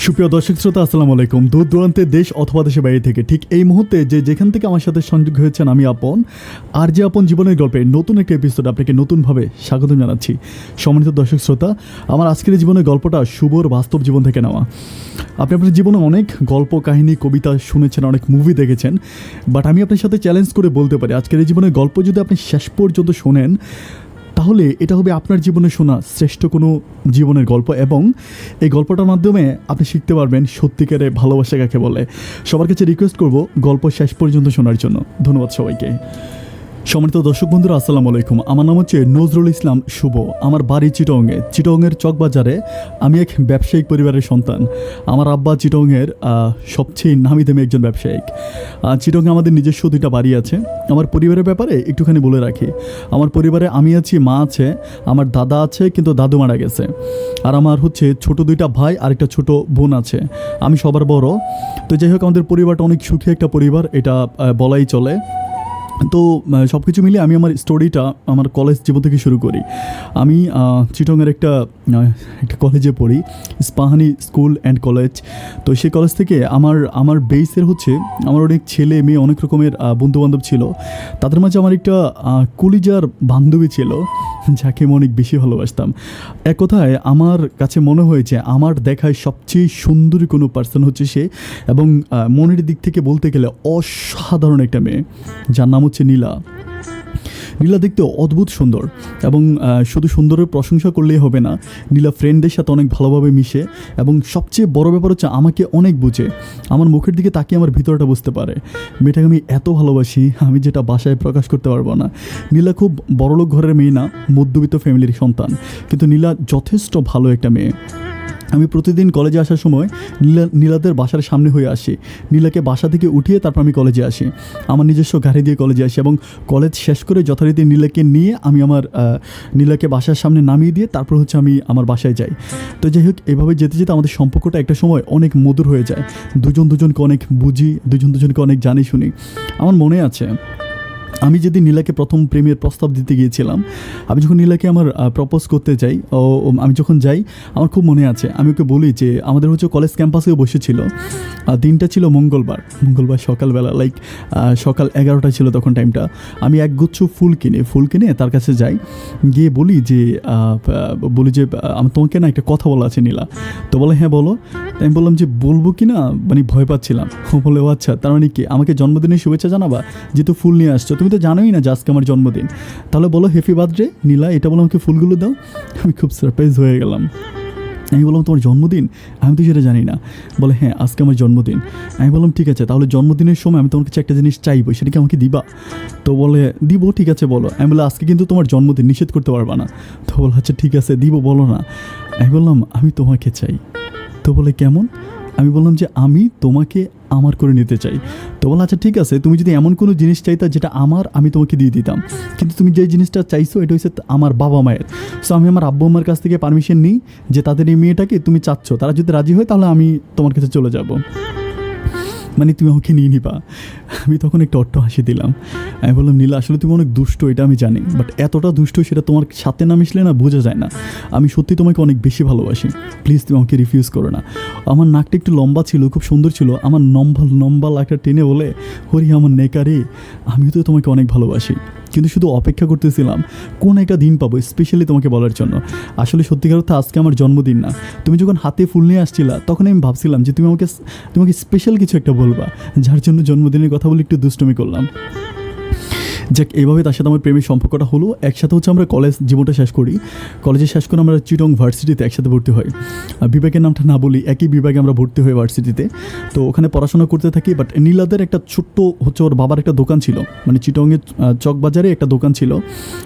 সুপ্রিয় দর্শক শ্রোতা, আসসালামু আলাইকুম। দূর দূরান্তে দেশ অথবা দেশের বাইরে থেকে ঠিক এই মুহূর্তে যেখান থেকে আমার সাথে সংযোগ হয়েছেন, আমি আপন আর যে আপন জীবনের গল্পের নতুন একটা এপিসোড আপনাকে নতুনভাবে স্বাগত জানাচ্ছি। সম্মানিত দর্শক শ্রোতা, আমার আজকের জীবনের গল্পটা শুভর বাস্তব জীবন থেকে নেওয়া। আপনি আপনার জীবনে অনেক গল্প কাহিনী কবিতা শুনেছেন, অনেক মুভি দেখেছেন, বাট আমি আপনার সাথে চ্যালেঞ্জ করে বলতে পারি আজকের এই জীবনের গল্প যদি আপনি শেষ পর্যন্ত শোনেন, তাহলে এটা হবে আপনার জীবনে শোনা শ্রেষ্ঠ কোনো জীবনের গল্প, এবং এই গল্পটার মাধ্যমে আপনি শিখতে পারবেন সত্যিকারের ভালোবাসা কাকে বলে। সবার কাছে রিকোয়েস্ট করব গল্প শেষ পর্যন্ত শোনার জন্য। ধন্যবাদ সবাইকে। সম্মানিত দর্শক বন্ধুরা, আসসালামু আলাইকুম। আমার নাম হচ্ছে নজরুল ইসলাম শুভ। আমার বাড়ি চিটংয়ের চকবাজারে। আমি এক ব্যবসায়িক পরিবারের সন্তান। আমার আব্বা চিটংয়ের সবচেয়ে নামি দামি একজন ব্যবসায়িক। চিটংয়ে আমাদের নিজস্ব দুইটা বাড়ি আছে। আমার পরিবারের ব্যাপারে একটুখানি বলে রাখি, আমার পরিবারে আমি আছি, মা আছে, আমার দাদা আছে কিন্তু দাদু মারা গেছে, আর আমার হচ্ছে ছোট দুইটা ভাই আর একটা ছোট বোন আছে। আমি সবার বড়। তো যাই হোক, আমাদের পরিবারটা অনেক সুখী একটা পরিবার, এটা বলাই চলে। তো সব কিছু মিলিয়ে আমি আমার স্টোরিটা আমার কলেজ জীবন থেকে শুরু করি। আমি চিটংয়ের একটা কলেজে পড়ি, ইস্পাহানি স্কুল অ্যান্ড কলেজ। তো সেই কলেজ থেকে আমার বেসের হচ্ছে আমার অনেক ছেলে মেয়ে, অনেক রকমের বন্ধুবান্ধব ছিল। তাদের মাঝে আমার একটা কলিজার বান্ধবী ছিল, যাকে আমি অনেক বেশি ভালোবাসতাম। এক কথায় আমার কাছে মনে হয়েছে আমার দেখায় সবচেয়ে সুন্দরী কোনো পার্সন হচ্ছে সে, এবং মনের দিক থেকে বলতে গেলে অসাধারণ একটা মেয়ে, যার নাম হচ্ছে নীলা। নীলা দেখতে অদ্ভুত সুন্দর, এবং শুধু সুন্দরের প্রশংসা করলেই হবে না, নীলা ফ্রেন্ডদের সাথে অনেক ভালোভাবে মিশে, এবং সবচেয়ে বড় ব্যাপার হচ্ছে আমাকে অনেক বুঝে। আমার মুখের দিকে তাকিয়ে আমার ভিতরটা বুঝতে পারে। মেয়েটাকে আমি এত ভালোবাসি, আমি যেটা বাসায় প্রকাশ করতে পারবো না। নীলা খুব বড়লোক ঘরের মেয়ে না, মধ্যবিত্ত ফ্যামিলির সন্তান, কিন্তু নীলা যথেষ্ট ভালো একটা মেয়ে। আমি প্রতিদিন কলেজে আসার সময় নীলাদের বাসার সামনে হয়ে আসি। নীলাকে বাসা থেকে উঠিয়ে তারপর আমি কলেজে আসি, আমার নিজস্ব গাড়ি দিয়ে কলেজে আসি, এবং কলেজ শেষ করে যথারীতি নীলাকে নিয়ে আমি নীলাকে বাসার সামনে নামিয়ে দিয়ে তারপর হচ্ছে আমি আমার বাসায় যাই। তো যাই হোক, এভাবে যেতে যেতে আমাদের সম্পর্কটা একটা সময় অনেক মধুর হয়ে যায়। দুজনকে অনেক বুঝি, দুজনকে অনেক জানি শুনি। আমার মনে আছে আমি যেদিন নীলাকে প্রথম প্রেমের প্রস্তাব দিতে গিয়েছিলাম, আমি যখন নীলাকে আমার প্রপোজ করতে যাই, আমি যখন যাই, আমার খুব মনে আছে আমি ওকে বলি যে আমাদের হচ্ছে কলেজ ক্যাম্পাসেও বসেছিল। দিনটা ছিল মঙ্গলবার সকালবেলা, সকাল 11টা ছিল তখন টাইমটা। আমি একগুচ্ছ ফুল কিনে তার কাছে যাই, গিয়ে বলি যে আমার তোমাকে না একটা কথা বলা আছে নীলা। তো বলে হ্যাঁ বলো। আমি বললাম যে বলবো কি না, মানে ভয় পাচ্ছিলাম। ও বলে ও আচ্ছা, তার মানে কি আমাকে জন্মদিনের শুভেচ্ছা জানাবা, যেহেতু ফুল নিয়ে আসছো, তুমি তো জানোই না যে আজকে আমার জন্মদিন, তাহলে বলো হ্যাপি বার্থডে নীলা, এটা বলো আমাকে ফুলগুলো দাও। আমি খুব সারপ্রাইজ হয়ে গেলাম। আমি বললাম তোমার জন্মদিন? আমি তো সেটা জানি না। বলে হ্যাঁ আজকে আমার জন্মদিন। আমি বললাম ঠিক আছে, তাহলে জন্মদিনের সময় আমি তোমার কাছে একটা জিনিস চাইবো, সেটা কি আমাকে দিবা? তো বলে দিব, ঠিক আছে বলো। আমি বললাম আজকে কিন্তু তোমার জন্মদিন, নিষেধ করতে পারবা না। তো বলো আচ্ছা ঠিক আছে দিব, বলো না। আমি বললাম আমি তোমাকে চাই। তো বলে কেমন? আমি বললাম যে আমি তোমাকে আমার করে নিতে চাই। তো বলো আচ্ছা ঠিক আছে, তুমি যদি এমন কোনো জিনিস চাইতা যেটা আমি তোমাকে দিয়ে দিতাম, কিন্তু তুমি যে জিনিসটা চাইছো এটা হচ্ছে আমার বাবা মায়ের। সো আমি আমার আব্বু আম্মার কাছ থেকে পারমিশন নিই যে তাদের এই মেয়েটাকে তুমি চাচ্ছ, তারা যদি রাজি হয় তাহলে আমি তোমার কাছে চলে যাব, মানে তুমি আমাকে নিয়ে নিবা। আমি তখন একটা অট্ট হাসি দিলাম। আমি বললাম নীলা আসলে তুমি অনেক দুষ্ট, এটা আমি জানি, বাট এতটা দুষ্ট সেটা তোমার সাথে না মিশলে না বোঝা যায় না। আমি সত্যি তোমাকে অনেক বেশি ভালোবাসি, প্লিজ তুমি আমাকে রিফিউজ করো না। আমার নাকটা একটু লম্বা ছিল, খুব সুন্দর ছিল। আমার লম্বা লাকটা টেনে বলে হরি আমার নেকারে, আমি তো তোমাকে অনেক ভালোবাসি, কিন্তু শুধু অপেক্ষা করতেছিলাম কোন একটা দিন পাবো স্পেশালি তোমাকে বলার জন্য। আসলে সত্যিকার অর্থে আজকে আমার জন্মদিন না। তুমি যখন হাতে ফুল নিয়ে আসছিলা তখন আমি ভাবছিলাম যে তোমাকে স্পেশাল কিছু একটা বলবা, যার জন্য জন্মদিনের কথা বলে একটু দুষ্টুমি করলাম। যাক, এইভাবে তার সাথে আমার প্রেমের সম্পর্কটা হলো। একসাথে হচ্ছে আমরা কলেজ জীবনটা শেষ করি। কলেজে শেষ করে আমরা চিটং ভার্সিটিতে একসাথে ভর্তি হই। বিভাগের নামটা না বলি, একই বিভাগে আমরা ভর্তি হই ভার্সিটিতে। তো ওখানে পড়াশোনা করতে থাকি। বাট নীলাদের একটা ছোট্ট হচ্ছে ওর বাবার একটা দোকান ছিল, মানে চিটংয়ের চকবাজারে একটা দোকান ছিল,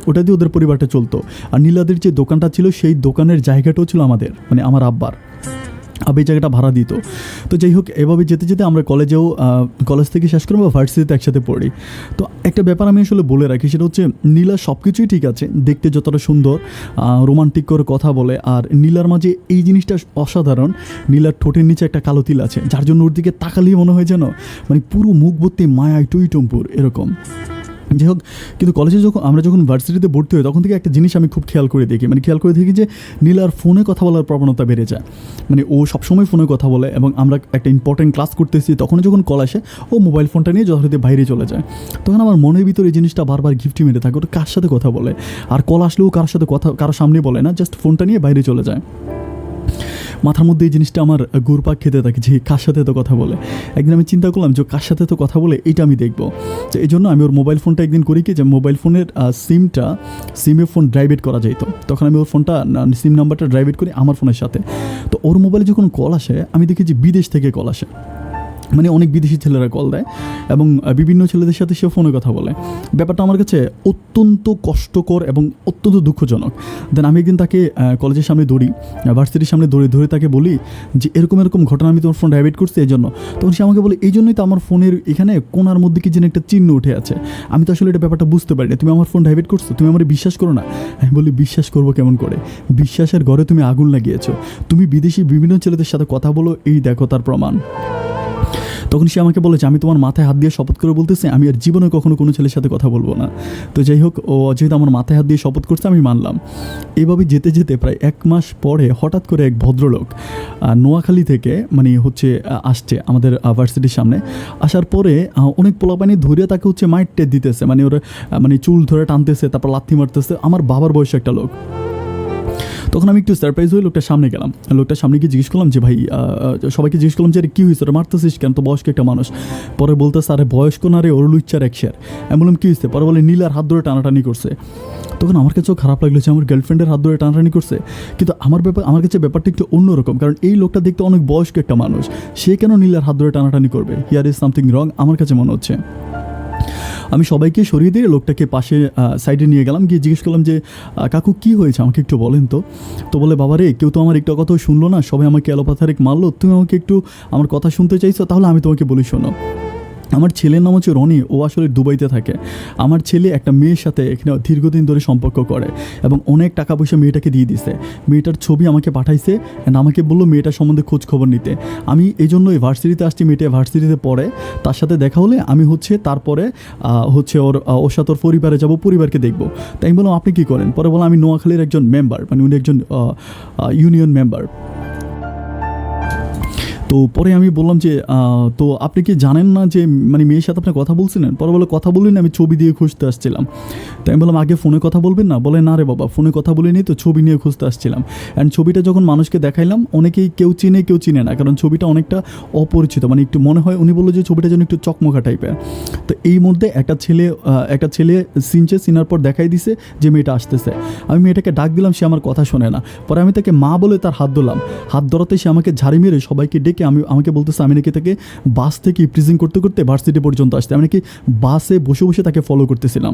ওটা দিয়ে ওদের পরিবারটা চলতো। আর নীলাদের যে দোকানটা ছিল সেই দোকানের জায়গাটাও ছিল আমাদের, মানে আমার আব্বার। এই জায়গাটা ভাড়া দিত। তো যাই হোক, এভাবে যেতে যেতে আমরা কলেজ থেকে শেষ করে আমরা ভার্সিটিতে একসাথে পড়ি। তো একটা ব্যাপার আমি আসলে বলে রাখি, সেটা হচ্ছে নীলা সব কিছুই ঠিক আছে, দেখতে যতটা সুন্দর, রোমান্টিক করে কথা বলে, আর নীলার মাঝে এই জিনিসটা অসাধারণ, নীলার ঠোঁটের নিচে একটা কালো তিল আছে, যার জন্য ওর দিকে তাকালেই মনে হয় যেন মানে পুরো মুখ ভর্তি মায়ায় টুইটম্পুর এরকম। যাই হোক, কিন্তু কলেজে আমরা যখন ভার্সিটিতে ভর্তি হই তখন থেকে একটা জিনিস আমি খুব খেয়াল করে দেখি যে নীলার ফোনে কথা বলার প্রবণতা বেড়ে যায়। মানে ও সবসময় ফোনে কথা বলে, এবং আমরা একটা ইম্পর্টেন্ট ক্লাস করতেছি তখন যখন কল আসে ও মোবাইল ফোনটা নিয়ে যথারীতি বাইরে চলে যায়। তখন আমার মনের ভিতরে এই জিনিসটা বারবার গিফটি মেরে থাকে, ওটা কার সাথে কথা বলে, আর কল আসলেও কারোর সামনে বলে না, জাস্ট ফোনটা নিয়ে বাইরে চলে যায়। মাথার মধ্যে এই জিনিসটা আমার ঘুরপাক খেতে থাকে যে কার সাথে তো কথা বলে। একদিন আমি চিন্তা করলাম যে কার সাথে তো কথা বলে এটা আমি দেখবো। তো এই জন্য আমি ওর মোবাইল ফোনটা একদিন করি কি, যে মোবাইল ফোনের সিমে ফোন ড্রাইভেট করা যেত, তখন আমি ওর ফোনটা সিম নাম্বারটা ড্রাইভেট করি আমার ফোনের সাথে। তো ওর মোবাইলে যখন কল আসে আমি দেখি যে বিদেশ থেকে কল আসে, মানে অনেক বিদেশি ছেলেরা কল দেয় এবং বিভিন্ন ছেলেদের সাথে সে ফোনে কথা বলে। ব্যাপারটা আমার কাছে অত্যন্ত কষ্টকর এবং অত্যন্ত দুঃখজনক। দেন আমি একদিন তাকে কলেজের সামনে ভার্সিটির সামনে ধরে তাকে বলি যে এরকম ঘটনা আমি তোমার ফোন ডাইভার্ট করছি এই জন্য। তখন সে আমাকে বলে এই জন্যই তো আমার ফোনের এখানে কোনার মধ্যে কি যেন একটা চিহ্ন উঠে আছে, আমি তো আসলে এটা ব্যাপারটা বুঝতে পারি না, তুমি আমার ফোন ডাইভার্ট করছো, তুমি আমার বিশ্বাস করো না। আমি বলি বিশ্বাস করবো কেমন করে, বিশ্বাসের ঘরে তুমি আগুন লাগিয়েছো, তুমি বিদেশি বিভিন্ন ছেলেদের সাথে কথা বলো, এই দেখো তার প্রমাণ। তখন সে আমাকে বলে যে আমি তোমার মাথায় হাত দিয়ে শপথ করে বলতেছি আমি আর জীবনে কখনো কোনো ছেলের সাথে কথা বলবো না। তো যাই হোক, ও যেহেতু আমার মাথায় হাত দিয়ে শপথ করছে আমি মানলাম। এইভাবে যেতে প্রায় 1 মাস পরে হঠাৎ করে এক ভদ্রলোক নোয়াখালী থেকে আসছে আমাদের ভার্সিটির সামনে। আসার পরে অনেক পোলাপানি ধরে তাকে মাইট টেট দিতেছে, ওর চুল ধরে টানতেছে, তারপর লাথি মারতেছে। আমার বাবার বয়সে একটা লোক। তখন আমি একটু সারপ্রাইজ হয়ে লোকটার সামনে গেলাম। লোকটার সামনে গিয়ে জিজ্ঞেস করলাম যে ভাই, সবাইকে জিজ্ঞেস করলাম যে আরে কী হয়েছে, ওরা মারতেছিস কেন, তো বয়স্ক একটা মানুষ। পরে বলতেছে আরে বয়স্ক না রে, ওর লুচ্চার এক শেয়ার। আমি বললাম কী হয়েছে? পরে বলে নীলার হাত ধরে টানাটানি করছে। তখন আমার কাছেও খারাপ লাগলো যে আমার গার্লফ্রেন্ডের হাত ধরে টানাটানি করছে, কিন্তু আমার কাছে ব্যাপারটা একটু অন্যরকম, কারণ এই লোকটা দেখতে অনেক বয়স্ক একটা মানুষ, সে কেন নীলার হাত ধরে টানাটানি করবে? হিয়ার ইজ সামথিং রং আমার কাছে মনে হচ্ছে। আমি সবাইকে সরিয়ে দিয়ে লোকটাকে পাশে সাইডে নিয়ে গেলাম, গিয়ে জিজ্ঞেস করলাম যে কাকু কী হয়েছে আমাকে একটু বলেন তো। তো বলে বাবা রে, কেউ তো আমার একটু কথাও শুনলো না, সবাই আমাকে এলোপাথারিক মারলো, তুমি আমাকে একটু আমার কথা শুনতে চাইছো, তাহলে আমি তোমাকে বলি শোনো। আমার ছেলের নাম হচ্ছে রনি, ও আসলে দুবাইতে থাকে। আমার ছেলে একটা মেয়ের সাথে এখানে দীর্ঘদিন ধরে সম্পর্ক করে এবং অনেক টাকা পয়সা মেয়েটাকে দিয়ে দিছে। মেয়েটার ছবি আমাকে পাঠাইছে অ্যান্ড আমাকে বললো মেয়েটার সম্বন্ধে খোঁজ খবর নিতে। আমি এই জন্যই ভার্সিটিতে আসছি, মেয়েটা ভার্সিটিতে পড়ে, তার সাথে দেখা হলে আমি তারপরে ওর সাথে ওর পরিবারে যাব, পরিবারকে দেখবো। তাই আমি বললাম আপনি কী করেন? পরে বললাম আমি নোয়াখালীর একজন মেম্বার, উনি একজন ইউনিয়ন মেম্বার। তো পরে আমি বললাম যে তো আপনি কি জানেন না যে মেয়ের সাথে আপনি কথা বলছিলেন? পরে বলে কথা বলিনি, আমি ছবি দিয়ে খুঁজতে আসছিলাম। তাই আমি বললাম আগে ফোনে কথা বলবেন না? বলে না রে বাবা, ফোনে কথা বলিনি তো, ছবি নিয়ে খুঁজতে আসছিলাম। অ্যান্ড ছবিটা যখন মানুষকে দেখাইলাম অনেকেই কেউ চিনে না, কারণ ছবিটা অনেকটা অপরিচিত, একটু মনে হয়, উনি বললো যে ছবিটা যেন একটু চকমকা টাইপের। তো এই মধ্যে একটা ছেলে চিনার পর দেখাই দিছে যে মেয়েটা আসতেছে। আমি মেয়েটাকে ডাক দিলাম, সে আমার কথা শোনে না। পরে আমি তাকে মা বলে তার হাত ধরলাম, হাত ধরাতে সে আমাকে ঝাড়ি মেরে সবাইকে ডেকে আমাকে বলতেছে আমি নাকি তাকে বাস থেকে প্রিজিং করতে করতে ভার্সিটি পর্যন্ত আসতে, আমি নাকি বাসে বসে তাকে ফলো করতেছিলাম।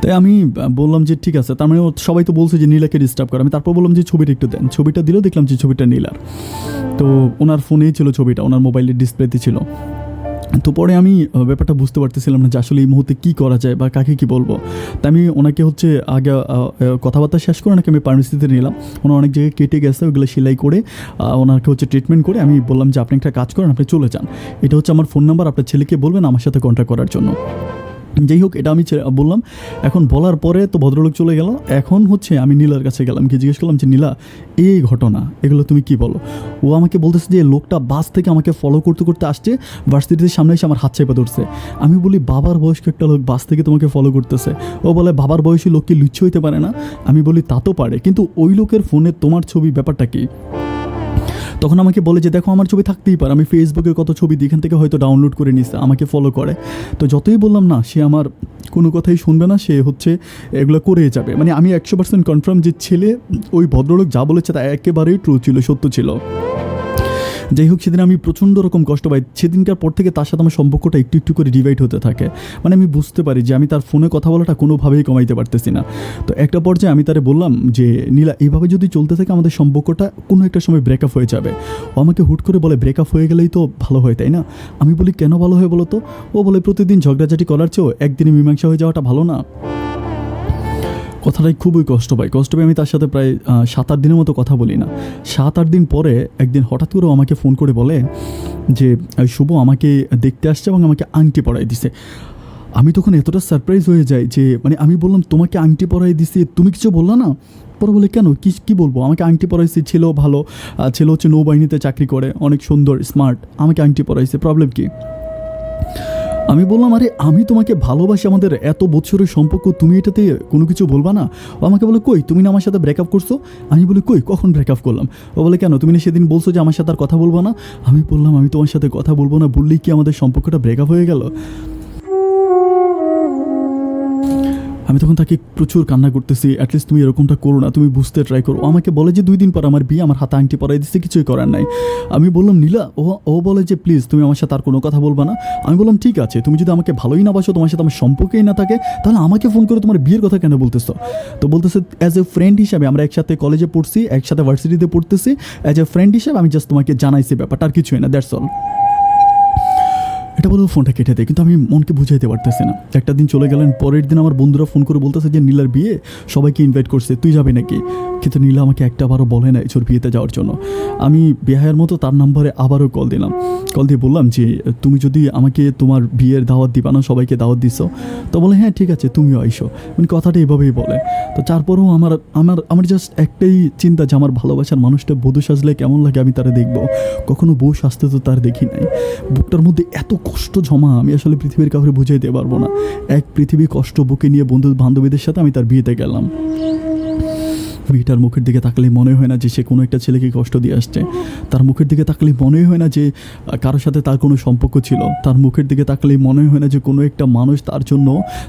তাই আমি বললাম যে ঠিক আছে, তার মানে সবাই তো বলছে যে নীলাকে ডিস্টার্ব করে। আমি তারপর বললাম যে ছবিটা একটু দেন। ছবিটা দিলেও দেখলাম যে ছবিটা নীলার। তো ওনার ফোনেই ছিল ছবিটা, ওনার মোবাইলের ডিসপ্লেতে ছিল। তো পরে আমি ব্যাপারটা বুঝতে পারতেছিলাম না যে আসলে এই মুহূর্তে কী করা যায় বা কাকে কী বলবো। তাই আমি ওনাকে আগে কথাবার্তা শেষ করে ওনাকে আমি ফার্মেসিতে নিলাম। ওনার অনেক জায়গায় কেটে গেছে, ওগুলো সেলাই করে ওনাকে ট্রিটমেন্ট করে আমি বললাম যে আপনি একটা কাজ করেন, আপনি চলে যান, এটা হচ্ছে আমার ফোন নাম্বার, আপনার ছেলেকে বলবেন আমার সাথে কন্ট্যাক্ট করার জন্য। যাই হোক, এটা আমি বললাম। এখন বলার পরে তো ভদ্রলোক চলে গেল। এখন আমি নীলার কাছে গেলাম, গিয়ে জিজ্ঞেস করলাম যে নীলা, এই ঘটনা এগুলো তুমি কি বলো? ও আমাকে বলতেছে যে লোকটা বাস থেকে আমাকে ফলো করতে করতে আসছে, ভার্সিটির সামনে এসে আমার হাত চেপে ধরছে। আমি বলি বাবার বয়স্ক একটা লোক বাস থেকে তোমাকে ফলো করতেছে। ও বলে বাবার বয়সী লোক কি লুচ্ছ হইতে পারে না? আমি বলি তা তো পারে, কিন্তু ওই লোকের ফোনে তোমার ছবি, ব্যাপারটা কি? তখন আমাকে বলে যে দেখো আমার ছবি থাকতেই পারে, আমি ফেসবুকে কত ছবি এখান থেকে হয়তো ডাউনলোড করে নিছে, আমাকে ফলো করে। তো যতই বললাম না, সে আমার কোনো কথাই শুনবে না, সে এগুলো করে যাবে। আমি 100% কনফার্ম যে ছেলে ওই ভদ্রলোক যা বলেছে তা একেবারেই ট্রু ছিল, সত্য ছিল। যাই হোক, সেদিন আমি প্রচণ্ড রকম কষ্ট পাই। সেদিনকার পর থেকে তার সাথে আমার সম্পর্কটা একটু একটু করে ডিভাইড হতে থাকে। আমি বুঝতে পারি যে আমি তার ফোনে কথা বলাটা কোনোভাবেই কমাইতে পারতেছি না। তো একটা পর্যায়ে আমি তারে বললাম যে নীলা, এইভাবে যদি চলতে থাকে আমাদের সম্পর্কটা কোনো একটা সময় ব্রেকআপ হয়ে যাবে। ও আমাকে হুট করে বলে ব্রেকআপ হয়ে গেলেই তো ভালো হয়, তাই না? আমি বলি কেন ভালো হয় বলো তো? ও বলে প্রতিদিন ঝগড়াঝাটি করার চেয়েও একদিনে মীমাংসা হয়ে যাওয়াটা ভালো না। কথাটাই খুবই কষ্ট পাই। আমি তার সাথে প্রায় 7-8 দিনের মতো কথা বলি না। 7-8 দিন পরে একদিন হঠাৎ করে আমাকে ফোন করে বলে যে শুভ আমাকে দেখতে আসছে এবং আমাকে আংটি পরাই দিছে। আমি তখন এতটা সারপ্রাইজ হয়ে যাই যে মানে আমি বললাম তোমাকে আংটি পরাই দিছি, তুমি কিছু বললা না? পরে বলে কেন, কি বলবো, আমাকে আংটি পরাইছে, ছিল ভালো, ছেলে হচ্ছে নৌবাহিনীতে চাকরি করে, অনেক সুন্দর স্মার্ট, আমাকে আংটি পরাইছে, প্রবলেম কি? আমি বললাম আরে আমি তোমাকে ভালোবাসি, আমাদের এত বছরের সম্পর্ক, তুমি এটাতে কোনো কিছু বলবা না? ও আমাকে বলে কই তুমি না আমার সাথে ব্রেকআপ করছো? আমি বলি কই, কখন ব্রেকআপ করলাম? ও বলে কেন, তুমি না সেদিন বলছো যে আমার সাথে আর কথা বলবো না? আমি বললাম আমি তোমার সাথে কথা বলবো না বললেই কি আমাদের সম্পর্কটা ব্রেকআপ হয়ে গেল? আমি তখন তাকে প্রচুর কান্না করতেছি, অ্যাটলিস্ট তুমি এরকমটা করো না, তুমি বুঝতে ট্রাই করো। আমাকে বলে যে 2 দিন পর আমার বিয়ে, আমার হাতে আংটি পরাই দিচ্ছে, কিছুই করার নাই। আমি বললাম নীলা, ও বলে যে প্লিজ তুমি আমার সাথে আর কোনো কথা বলবা না। আমি বললাম ঠিক আছে, তুমি যদি আমাকে ভালোই না বাসো, তোমার সাথে আমার সম্পর্কেই না থাকে, তাহলে আমাকে ফোন করে তোমার বিয়ের কথা কেন বলতেছো? তো বলতেছে অ্যাজ এ ফ্রেন্ড হিসাবে, আমরা একসাথে কলেজে পড়ছি, একসাথে ভার্সিটিতে পড়তেছি, অ্যাজ এ ফ্রেন্ড হিসাবে আমি জাস্ট তোমাকে জানাইছি ব্যাপারটা, আর কিছুই না, দ্যাটস অল। এটা বলে ফোনটা কেটে দেয়, কিন্তু আমি মনকে বুঝাইতে পারতেছি না। একটা দিন চলে গেলেন, পরের দিন আমার বন্ধুরা ফোন করে বলতেছে যে নীলার বিয়ে, সবাইকে ইনভাইট করছে, তুই যাবি নাকি? কিন্তু নীলা আমাকে একটাবারও বলে নাই ওর বিয়েতে যাওয়ার জন্য। আমি বেহায়ের মতো তার নাম্বারে আবারও কল দিলাম, কল দিয়ে বললাম যে তুমি যদি আমাকে তোমার বিয়ের দাওয়াত দিবা না, সবাইকে দাওয়াত দিচ্ছ? তো বলে হ্যাঁ ঠিক আছে, তুমিও আইসো, মানে কথাটা এভাবেই বলে। তো তারপরেও আমার আমার আমার জাস্ট একটাই চিন্তা যে আমার ভালোবাসার মানুষটা বধূ সাজলে কেমন লাগে আমি তারা দেখবো, কখনো বউ সাজতে তো তার দেখি নাই। বুকটার মধ্যে এত কষ্ট জমা, আমি আসলে পৃথিবীর কাউকে বুঝাইতে পারবো না। এক পৃথিবী কষ্ট বুকে নিয়ে বন্ধু বান্ধবীদের সাথে আমি তার বিয়েতে গেলাম। মেয়েটার মুখের দিকে তাকালেই মনে হয় না যে সে কোনো একটা ছেলেকে কষ্ট দিয়ে আসছে। তার মুখের দিকে তাকালেই মনে হয় না যে কারোর সাথে তার কোনো সম্পর্ক ছিল। তার মুখের দিকে তাকালেই মনে হয় না যে কোনো একটা মানুষ তার জন্য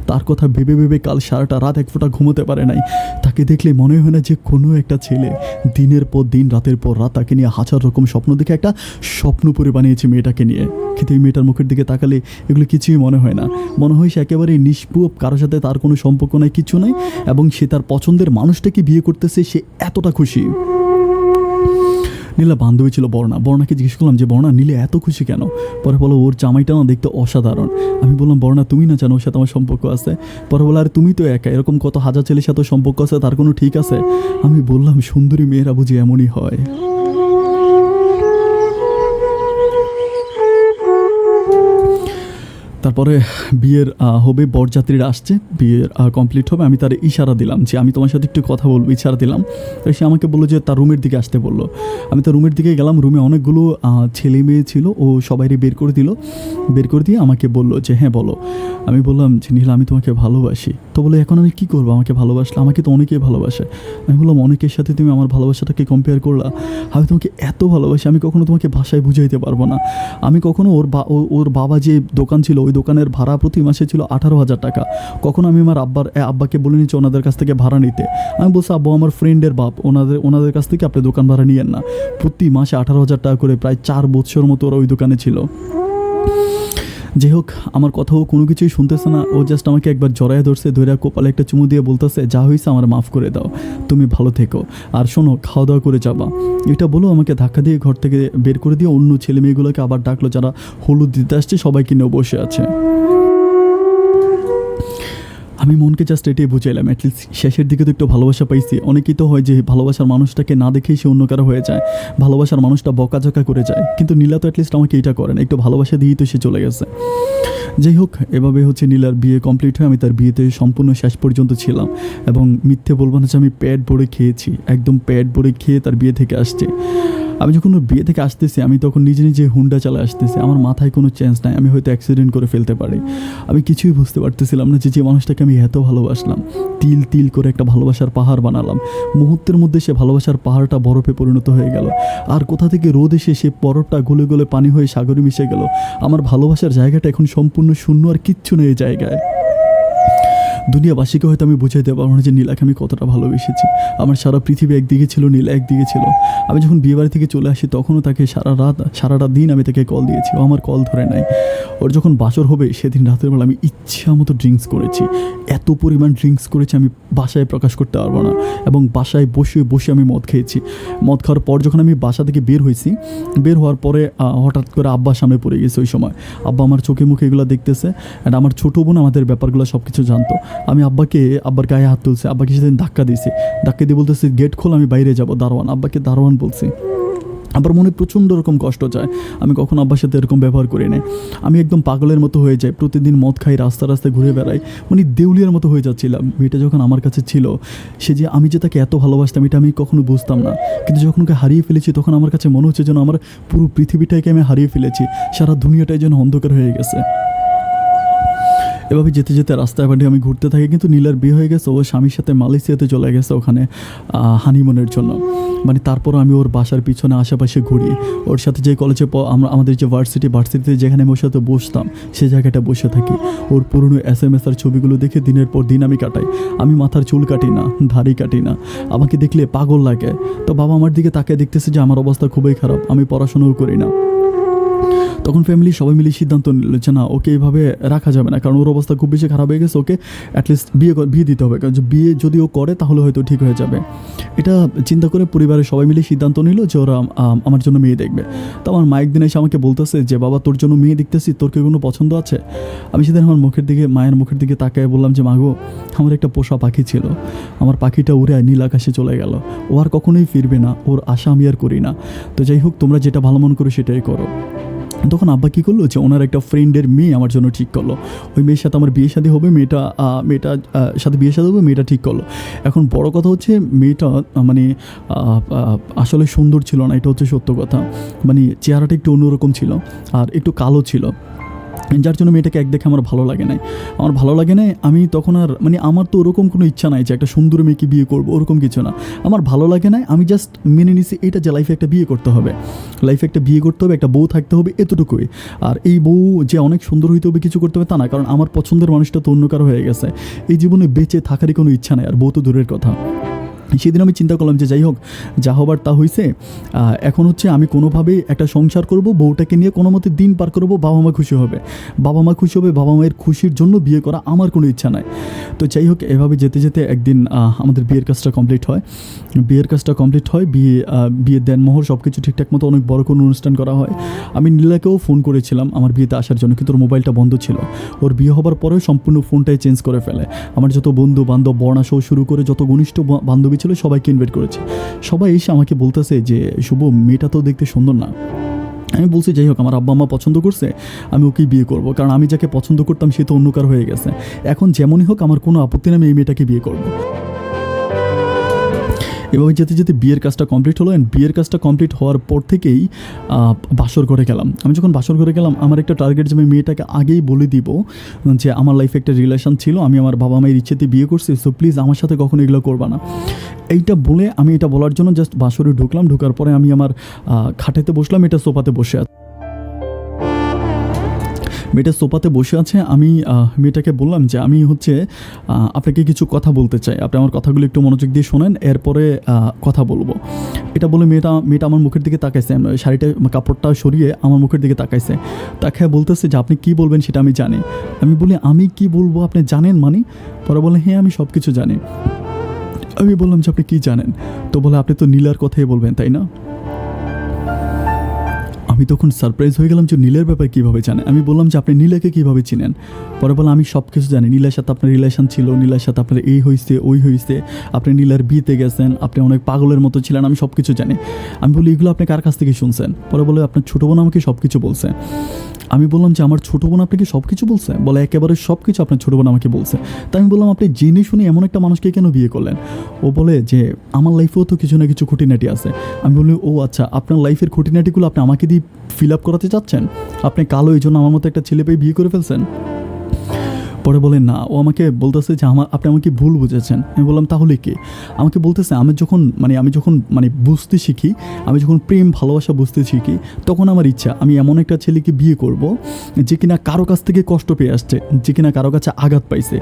তার কথা ভেবে ভেবে কাল সারাটা রাত এক ফোঁটা ঘুমোতে পারে নাই। তাকে দেখলে মনে হয় না যে কোনো একটা ছেলে দিনের পর দিন, রাতের পর রাত তাকে নিয়ে হাজার রকম স্বপ্ন দেখে একটা স্বপ্নপুরী বানিয়েছে মেয়েটাকে নিয়ে। কিন্তু এই মেয়েটার মুখের দিকে তাকালে এগুলো কিছুই মনে হয় না। মনে হয় সে একেবারে নিষ্প্রভ, কারোর সাথে তার কোনো সম্পর্ক নাই, কিছু নাই, এবং সে তার পছন্দের মানুষটাকে বিয়ে করতেছে, সে এতটা খুশি। নীলা বান্ধবী ছিল বর্ণাকে জিজ্ঞেস করলাম যে বর্ণা, নীলা এত খুশি কেন? পরে বলো ওর জামাইটা না দেখতে অসাধারণ। আমি বললাম বর্ণা তুমি না জানো ওর সাথে আমার সম্পর্ক আছে? পরে বলো আর তুমি তো একা, এরকম কত হাজার ছেলের সাথে সম্পর্ক আছে, তার কোনো ঠিক আছে? আমি বললাম সুন্দরী মেয়েরা বুঝি এমনই হয়। তারপরে বিয়ের হবে, বরযাত্রীরা আসছে, বিয়ের কমপ্লিট হবে। আমি তার ইশারা দিলাম যে আমি তোমার সাথে একটু কথা বলবো, ইশারা দিলাম। সে আমাকে বললো যে তার রুমের দিকে আসতে বললো। আমি তার রুমের দিকে গেলাম। রুমে অনেকগুলো ছেলে মেয়ে ছিল, ও সবাইকে বের করে দিল। বের করে দিয়ে আমাকে বললো যে হ্যাঁ বলো। আমি বললাম যে নীলা আমি তোমাকে ভালোবাসি। তো বলে এখন আমি কী করবো, আমাকে ভালোবাসলে? আমাকে তো অনেকেই ভালোবাসে। আমি বললাম অনেকের সাথে তুমি আমার ভালোবাসাটাকে কম্পেয়ার করলা? আমি তোমাকে এত ভালোবাসি, আমি কখনো তোমাকে ভাষায় বুঝাইতে পারবো না। আমি কখনো ওর বাবা যে দোকান ছিল, ওই দোকানের ভাড়া প্রতি মাসে ছিল 18,000 টাকা। কখনো আমি আমার আব্বাকে বলে নিচ্ছি ওনাদের কাছ থেকে ভাড়া নিতে। আমি বলছি আব্বু আমার ফ্রেন্ডের বাপ, ওনাদের কাছ থেকে আপনি দোকান ভাড়া নিয়েন না। প্রতি মাসে 18,000 টাকা করে, প্রায় 4 বছর মতো ওরা ওই দোকানে ছিল। যাই হোক, আমার কথাও কোনো কিছুই শুনতেছে না। ও জাস্ট আমাকে একবার জড়ায় ধরছে, ধরে কপালে একটা চুমু দিয়ে বলতেছে যা হয়েছে আমার মাফ করে দাও, তুমি ভালো থেকো, আর শোনো খাওয়া দাওয়া করে যাবা। এটা বলো আমাকে ধাক্কা দিয়ে ঘর থেকে বের করে দিয়ে অন্য ছেলে মেয়েগুলোকে আবার ডাকলো, যারা হলুদ দিতে আসছে সবাইকে নিয়ে বসে আছে। আমি মনকে জাস্ট এটাই বুঝাইলাম, অ্যাটলিস্ট শেষের দিকে তো একটু ভালোবাসা পাইছি। অনেকেই তো হয় যে ভালোবাসার মানুষটাকে না দেখেই সে অন্য কারো হয়ে যায়, ভালোবাসার মানুষটা বকাঝকা করে যায়, কিন্তু নীলা তো অ্যাটলিস্ট আমাকে এটা করে না, একটু ভালোবাসা দিয়েই তো সে চলে গেছে। যাই হোক, এভাবে হচ্ছে নীলার বিয়ে কমপ্লিট হয়। আমি তার বিয়েতে সম্পূর্ণ শেষ পর্যন্ত ছিলাম, এবং মিথ্যে বলবো না যে আমি পেট ভরে খেয়েছি, একদম পেট ভরে খেয়ে তার বিয়ে থেকে আসছি। আমি যখন ওর বিয়ে থেকে আসতেছি, আমি তখন নিজে নিজে হুন্ডা চালায় আসতেছি। আমার মাথায় কোনো চেঞ্জ নাই, আমি হয়তো অ্যাক্সিডেন্ট করে ফেলতে পারি। আমি কিছুই বুঝতে পারতেছিলাম না যে মানুষটাকে আমি এত ভালোবাসলাম, তিল তিল করে একটা ভালোবাসার পাহাড় বানালাম। মুহূর্তের মধ্যে সে ভালোবাসার পাহাড়টা বরফে পরিণত হয়ে গেল। আর কোথা থেকে রোদ এসে সে বরফটা গলে গলে পানি হয়ে সাগরে মিশে গেল। আমার ভালোবাসার জায়গাটা এখন সম্পূর্ণ শূন্য, আর কিচ্ছু নেই এই জায়গায়। দুনিয়াবাসীকে হয়তো আমি বুঝাইতে পারবো না যে নীলাকে আমি কতটা ভালোবেসেছি। আমার সারা পৃথিবী একদিকে ছিল, নীলা একদিকে ছিল। আমি যখন বিয়েবাড়ি থেকে চলে আসি তখনও তাকে সারাটা দিন আমি তাকে কল দিয়েছি, ও আমার কল ধরে নাই। ওর যখন বাসর হবে সেদিন রাতের বেলা আমি ইচ্ছা মতো ড্রিঙ্কস করেছি, এত পরিমাণ ড্রিঙ্কস করেছি আমি বাসায় প্রকাশ করতে পারবো না। এবং বাসায় বসে বসে আমি মদ খেয়েছি। মদ খাওয়ার পর যখন আমি বাসা থেকে বের হয়েছি, বের হওয়ার পরে হঠাৎ করে আব্বার সামনে পড়ে গেছে। ওই সময় আব্বা আমার চোখে মুখে এগুলো দেখতেছে, অ্যান্ড আমার ছোটো বোন আমাদের ব্যাপারগুলো সব কিছু জানতো। আমি আব্বার গায়ে হাত তুলছে, আব্বাকে সেদিন ধাক্কা দিয়েছি, ধাক্কা দিয়ে বলতেছি গেট খোল, আমি বাইরে যাবো, দারোয়ান। আব্বাকে দারোয়ান বলছি। আবার মনে প্রচণ্ড রকম কষ্ট যায়। আমি কখনো আব্বার সাথে এরকম ব্যবহার করি না। আমি একদম পাগলের মতো হয়ে যাই, প্রতিদিন মদ খাই, রাস্তায় ঘুরে বেড়াই, মানে দেউলিয়ার মতো হয়ে যাচ্ছিলাম। মেয়েটা যখন আমার কাছে ছিল, সে যে আমি যে তাকে এত ভালোবাসতাম এটা আমি কখনো বুঝতাম না। কিন্তু যখন ওকে হারিয়ে ফেলেছি তখন আমার কাছে মনে হচ্ছে যেন আমার পুরো পৃথিবীটাকে আমি হারিয়ে ফেলেছি, সারা দুনিয়াটাই যেন অন্ধকার হয়ে গেছে। এভাবে যেতে যেতে রাস্তায় বাড়ি আমি ঘুরতে থাকি। কিন্তু নীলার বিয়ে হয়ে গেছে, ও স্বামীর সাথে মালয়েশিয়াতে চলে গেছে ওখানে হানিমুনের জন্য। মানে তারপর আমি ওর বাসার পিছনে আশেপাশে ঘুরি, ওর সাথে যে কলেজে আমাদের যে ভার্সিটিতে যেখানে আমি ওর সাথে বসতাম সেই জায়গাটা বসে থাকি। ওর পুরনো SMS আর ছবিগুলো দেখে দিনের পর দিন আমি কাটাই। আমি মাথার চুল কাটি না, দাড়ি কাটি না, আমাকে দেখলে পাগল লাগে। তো বাবা আমার দিকে তাকিয়ে দেখতেছে যে আমার অবস্থা খুবই খারাপ, আমি পড়াশোনাও করি না। তখন ফ্যামিলি সবাই মিলে সিদ্ধান্ত নিল যে না, ওকে এইভাবে রাখা যাবে না, কারণ ওর অবস্থা খুব বেশি খারাপ হয়ে গেছে, ওকে অ্যাটলিস্ট বিয়ে দিতে হবে, কারণ বিয়ে যদি ও করে তাহলে হয়তো ঠিক হয়ে যাবে। এটা চিন্তা করে পরিবারের সবাই মিলে সিদ্ধান্ত নিল যে ওরা আমার জন্য মেয়ে দেখবে। তো আমার মা একদিন এসে আমাকে বলতেছে যে বাবা, তোর জন্য মেয়ে দেখতেছি, তোর কি কোনো পছন্দ আছে? আমি সেদিন আমার মায়ের মুখের দিকে তাকায় বললাম যে মা গো, আমার একটা পোষা পাখি ছিল, আমার পাখিটা উড়ে নীল আকাশে চলে গেল, ও আর কখনোই ফিরবে না, ওর আশা আমি আর করি না। তো যাই হোক, তোমরা যেটা ভালো মনে করো সেটাই করো। তখন আব্বা কী করলো যে ওনার একটা ফ্রেন্ডের মেয়ে আমার জন্য ঠিক করলো, ওই মেয়ের সাথে আমার বিয়ে শাদী হবে, মেয়েটার সাথে বিয়ে শাদী হবে, মেয়েটা ঠিক করলো। এখন বড় কথা হচ্ছে মেয়েটা মানে আসলে সুন্দর ছিল না, এটা হচ্ছে সত্য কথা। মানে চেহারাটা একটু অন্যরকম ছিল আর একটু কালো ছিল, যার জন্য মেয়েটাকে এক দেখে আমার ভালো লাগে নাই। আমি তখন আর মানে আমার তো ওরকম কোনো ইচ্ছা নাই যে একটা সুন্দর মেয়েকে বিয়ে করবো, ওরকম কিছু না। আমার ভালো লাগে নাই, আমি জাস্ট মেনে নিছি এটা যে লাইফে একটা বিয়ে করতে হবে, একটা বউ থাকতে হবে, এতটুকুই। আর এই বউ যে অনেক সুন্দর হইতে হবে, কিছু করতে হবে তা না, কারণ আমার পছন্দের মানুষটা তো অন্য কারো হয়ে গেছে। এই জীবনে বেঁচে থাকারই কোনো ইচ্ছা নাই, আর বউ তো দূরের কথা। সেদিন আমি চিন্তা করলাম যে যাই হোক, যা হবার তা হয়েছে, এখন হচ্ছে আমি কোনোভাবেই একটা সংসার করব, বউটাকে নিয়ে কোনো মতে দিন পার করবো, বাবা মা খুশি হবে, বাবা মায়ের খুশির জন্য বিয়ে করা আমার কোনো ইচ্ছা নাই। তো যাই হোক, এভাবে যেতে যেতে একদিন আমাদের বিয়ের কাজটা কমপ্লিট হয়। বিয়ের দেনমোহর সব কিছু ঠিকঠাক মতো, অনেক বড় কোনো অনুষ্ঠান করা হয়। আমি নীলাকেও ফোন করেছিলাম আমার বিয়েতে আসার জন্য, কিন্তু ওর মোবাইলটা বন্ধ ছিল। ওর বিয়ে হবার পরেও সম্পূর্ণ ফোনটাই চেঞ্জ করে ফেলে। আমার যত বন্ধু বান্ধব, বর্ণা সহ শুরু করে যত ঘনিষ্ঠ বান্ধবী ছিল সবাইকে ইনভাইট করেছে। সবাই এসে আমাকে বলতেছে যে শুভ, মেয়েটা তো দেখতে সুন্দর না। আমি বলছি যাই হোক, আমার আব্বা আম্মা পছন্দ করছে, আমি ওকেই বিয়ে করবো, কারণ আমি যাকে পছন্দ করতাম সে তো অন্য কার হয়ে গেছে। এখন যেমনই হোক আমার কোনো আপত্তি নেই, আমি এই মেয়েটাকে বিয়ে করবো। এভাবে যেতে যেতে বিয়ের কাজটা কমপ্লিট হলো। অ্যান্ড বিয়ের কাজটা কমপ্লিট হওয়ার পর থেকেই বাসর ঘরে গেলাম। আমি যখন বাসর ঘরে গেলাম, আমার একটা টার্গেট যে আমি মেয়েটাকে আগেই বলে দিব যে আমার লাইফে একটা রিলেশন ছিল, আমি আমার বাবা মায়ের ইচ্ছেতে বিয়ে করছি, সো প্লিজ আমার সাথে কখনো এগুলো করবা না। এইটা বলে আমি এটা বলার জন্য জাস্ট বাসরে ঢুকলাম। ঢোকার পরে আমি আমার খাটেতে বসলাম, এটা সোফাতে বসে আছে। মেয়েটা সোফাতে বসে আছে। আমি মেয়েটাকে বললাম যে আমি হচ্ছে আপনাকে কিছু কথা বলতে চাই, আপনি আমার কথাগুলো একটু মনোযোগ দিয়ে শোনেন, এরপরে কথা বলবো। এটা বলে মেয়েটা আমার মুখের দিকে তাকাইছে, কাপড়টা সরিয়ে আমার মুখের দিকে তাকাইছে, তাকে বলতেছে যে আপনি কী বলবেন সেটা আমি জানি। আমি বলি আমি কি বলবো আপনি জানেন মানে? পরে বলে হ্যাঁ আমি সব কিছু জানি। আমি বললাম যে আপনি কী জানেন? তো বলে আপনি তো নীলার কথাই বলবেন তাই না? আমি তখন সারপ্রাইজ হয়ে গেলাম যে নীলের ব্যাপারে কীভাবে জানে। আমি বললাম যে আপনি নীলাকে কীভাবে চিনেন? পরে বলে আমি সব কিছু জানি, নীলার সাথে আপনার রিলেশন ছিল, নীলার সাথে আপনার এই হয়েছে ওই হয়েছে, আপনি নীলার বিয়েতে গেছেন, আপনি অনেক পাগলের মতো ছিলেন, আমি সব কিছু জানি। আমি বলি এগুলো আপনি কার কাছ থেকে শুনছেন? পরে বলে আপনার ছোটো বোন আমাকে সব কিছু বলছে। আমি বললাম যে আমার ছোটো বোন আপনাকে সব কিছু বলছে? বলে একেবারে সব কিছু আপনার ছোটো বোন আমাকে বলছে। তাই আমি বললাম আপনি জেনে শুনে এমন একটা মানুষকে কেন বিয়ে করলেন? ও বলে যে আমার লাইফেও তো কিছু না কিছু খুঁটিনাটি আছে। আমি বলি ও আচ্ছা, আপনার লাইফের খুঁটিনাটিগুলো আপনি আমাকে দিয়ে ফিল আপ করাতে চাচ্ছেন? আপনি কালো এই জন্য আমার মতো একটা ছেলে পেয়ে বিয়ে করে ফেলছেন? পরে বলে না, ও আমাকে বলতেছে যে আপনি আমাকে ভুল বুঝেছেন। আমি বললাম তাহলে কি? আমাকে বলতেছে আমি যখন বুঝতে শিখি, আমি যখন প্রেম ভালোবাসা বুঝতে শিখি, তখন আমার ইচ্ছা আমি এমন একটা ছেলেকে বিয়ে করব যে কিনা কারো কাছ থেকে কষ্ট পেয়ে আসছে, যে কিনা কারো কাছে আঘাত পাইছে।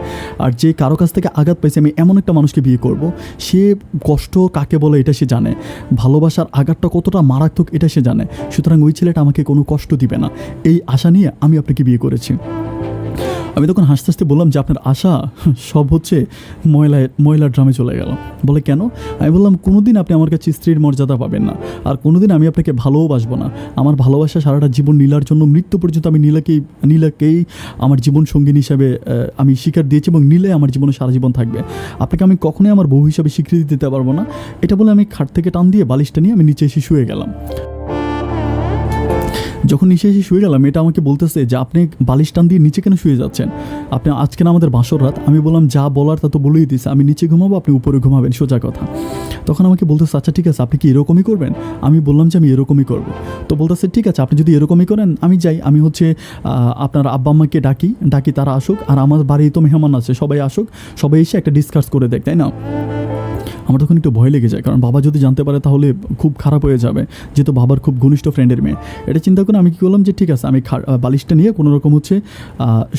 আর যে কারো কাছ থেকে আঘাত পাইছে আমি এমন একটা মানুষকে বিয়ে করব, সে কষ্ট কাকে বলে এটা সে জানে, ভালোবাসার আঘাতটা কতটা মারাত্মক এটা সে জানে। সুতরাং ওই ছেলেটা আমাকে কোনো কষ্ট দিবে না, এই আশা নিয়ে আমি আপনাকে বিয়ে করেছি। আমি তখন হাসতে হাসতে বললাম যে আপনার আশা সব হচ্ছে ময়লার ড্রামে চলে গেল। বলে কেন? আমি বললাম কোনোদিন আপনি আমার কাছে স্ত্রীর মর্যাদা পাবেন না, আর কোনোদিন আমি আপনাকে ভালোবাসবো না। আমার ভালোবাসা সারাটা জীবন নীলার জন্য, মৃত্যু পর্যন্ত আমি নীলাকেই আমার জীবন সঙ্গিনী হিসাবে আমি স্বীকার দিয়েছি, এবং নীলে আমার জীবনে সারা জীবন থাকবে। আপনাকে আমি কখনোই আমার বউ হিসাবে স্বীকৃতি দিতে পারবো না। এটা বলে আমি খাট থেকে টান দিয়ে বালিশটা নিয়ে আমি নিচে এসে শুয়ে গেলাম। যখন নিচে এসে শুয়ে গেলাম, মেয়েটা আমাকে বলতেছে যে আপনি বালিশ টান দিয়ে নিচে কেন শুয়ে যাচ্ছেন, আপনি আজকে না আমাদের বাসর রাত। আমি বললাম যা বলার তা তো বলেই দিছে, আমি নিচে ঘুমাবো, আপনি উপরে ঘুমাবেন, সোজা কথা। তখন আমাকে বলতেছে আচ্ছা ঠিক আছে, আপনি কি এরকমই করবেন? আমি বললাম যে আমি এরকমই করব। তো বলতেছে ঠিক আছে, আপনি যদি এরকমই করেন আমি যাই, আমি হচ্ছে আপনার আব্বা আম্মাকে ডাকি তারা আসুক, আর আমার বাড়ি তো মেহমান আছে, সবাই আসুক, সবাই এসে একটা ডিসকাস করে দেখ, তাই না? আমার তখন একটু ভয় লেগে যায়, কারণ বাবা যদি জানতে পারে তাহলে খুব খারাপ হয়ে যাবে, যেহেতু বাবার খুব ঘনিষ্ঠ ফ্রেন্ডের মেয়ে। এটা চিন্তা করে আমি কী করলাম যে ঠিক আছে, আমি বালিশটা নিয়ে কোনো রকম হচ্ছে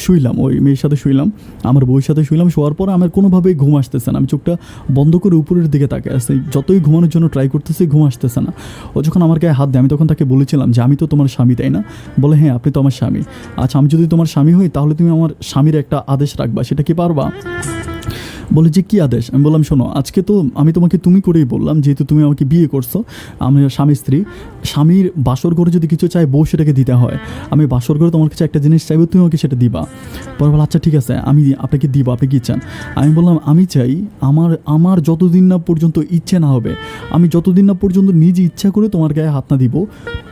শুইলাম, ওই মেয়ের সাথে শুইলাম, আমার বউয়ের সাথে শুইলাম। শোয়ার পর আমার কোনোভাবেই ঘুম আসতেছে না, আমি চোখটা বন্ধ করে উপরের দিকে তাকিয়ে আসছি, যতই ঘুমানোর জন্য ট্রাই করতেছি ঘুম আসতেছে না। ও যখন আমার গায়ে হাত দেয়, আমি তখন তাকে বলেছিলাম যে আমি তো তোমার স্বামী, তাই না? বলে হ্যাঁ আপনি তো আমার স্বামী। আচ্ছা আমি যদি তোমার স্বামী হই তাহলে তুমি আমার স্বামীর একটা আদেশ রাখবা, সেটা কি পারবা? বলে যে কী আদেশ? আমি বললাম শোনো, আজকে তো আমি তোমাকে তুমি করেই বললাম, যেহেতু তুমি আমাকে বিয়ে করছো, আমি স্বামী স্ত্রী, স্বামীর বাসর ঘরে যদি কিছু চাই বউ সেটাকে দিতে হয়। আমি বাসর ঘরে তোমার কাছে একটা জিনিস চাইবো, তুমি আমাকে সেটা দিবা। পরে বলো আচ্ছা ঠিক আছে, আমি আপনাকে দিব, আপনি কী চান? আমি বললাম আমি চাই আমার যতদিন না পর্যন্ত ইচ্ছে না হবে, আমি যতদিন না পর্যন্ত নিজে ইচ্ছা করে তোমার গায়ে হাত না দিব,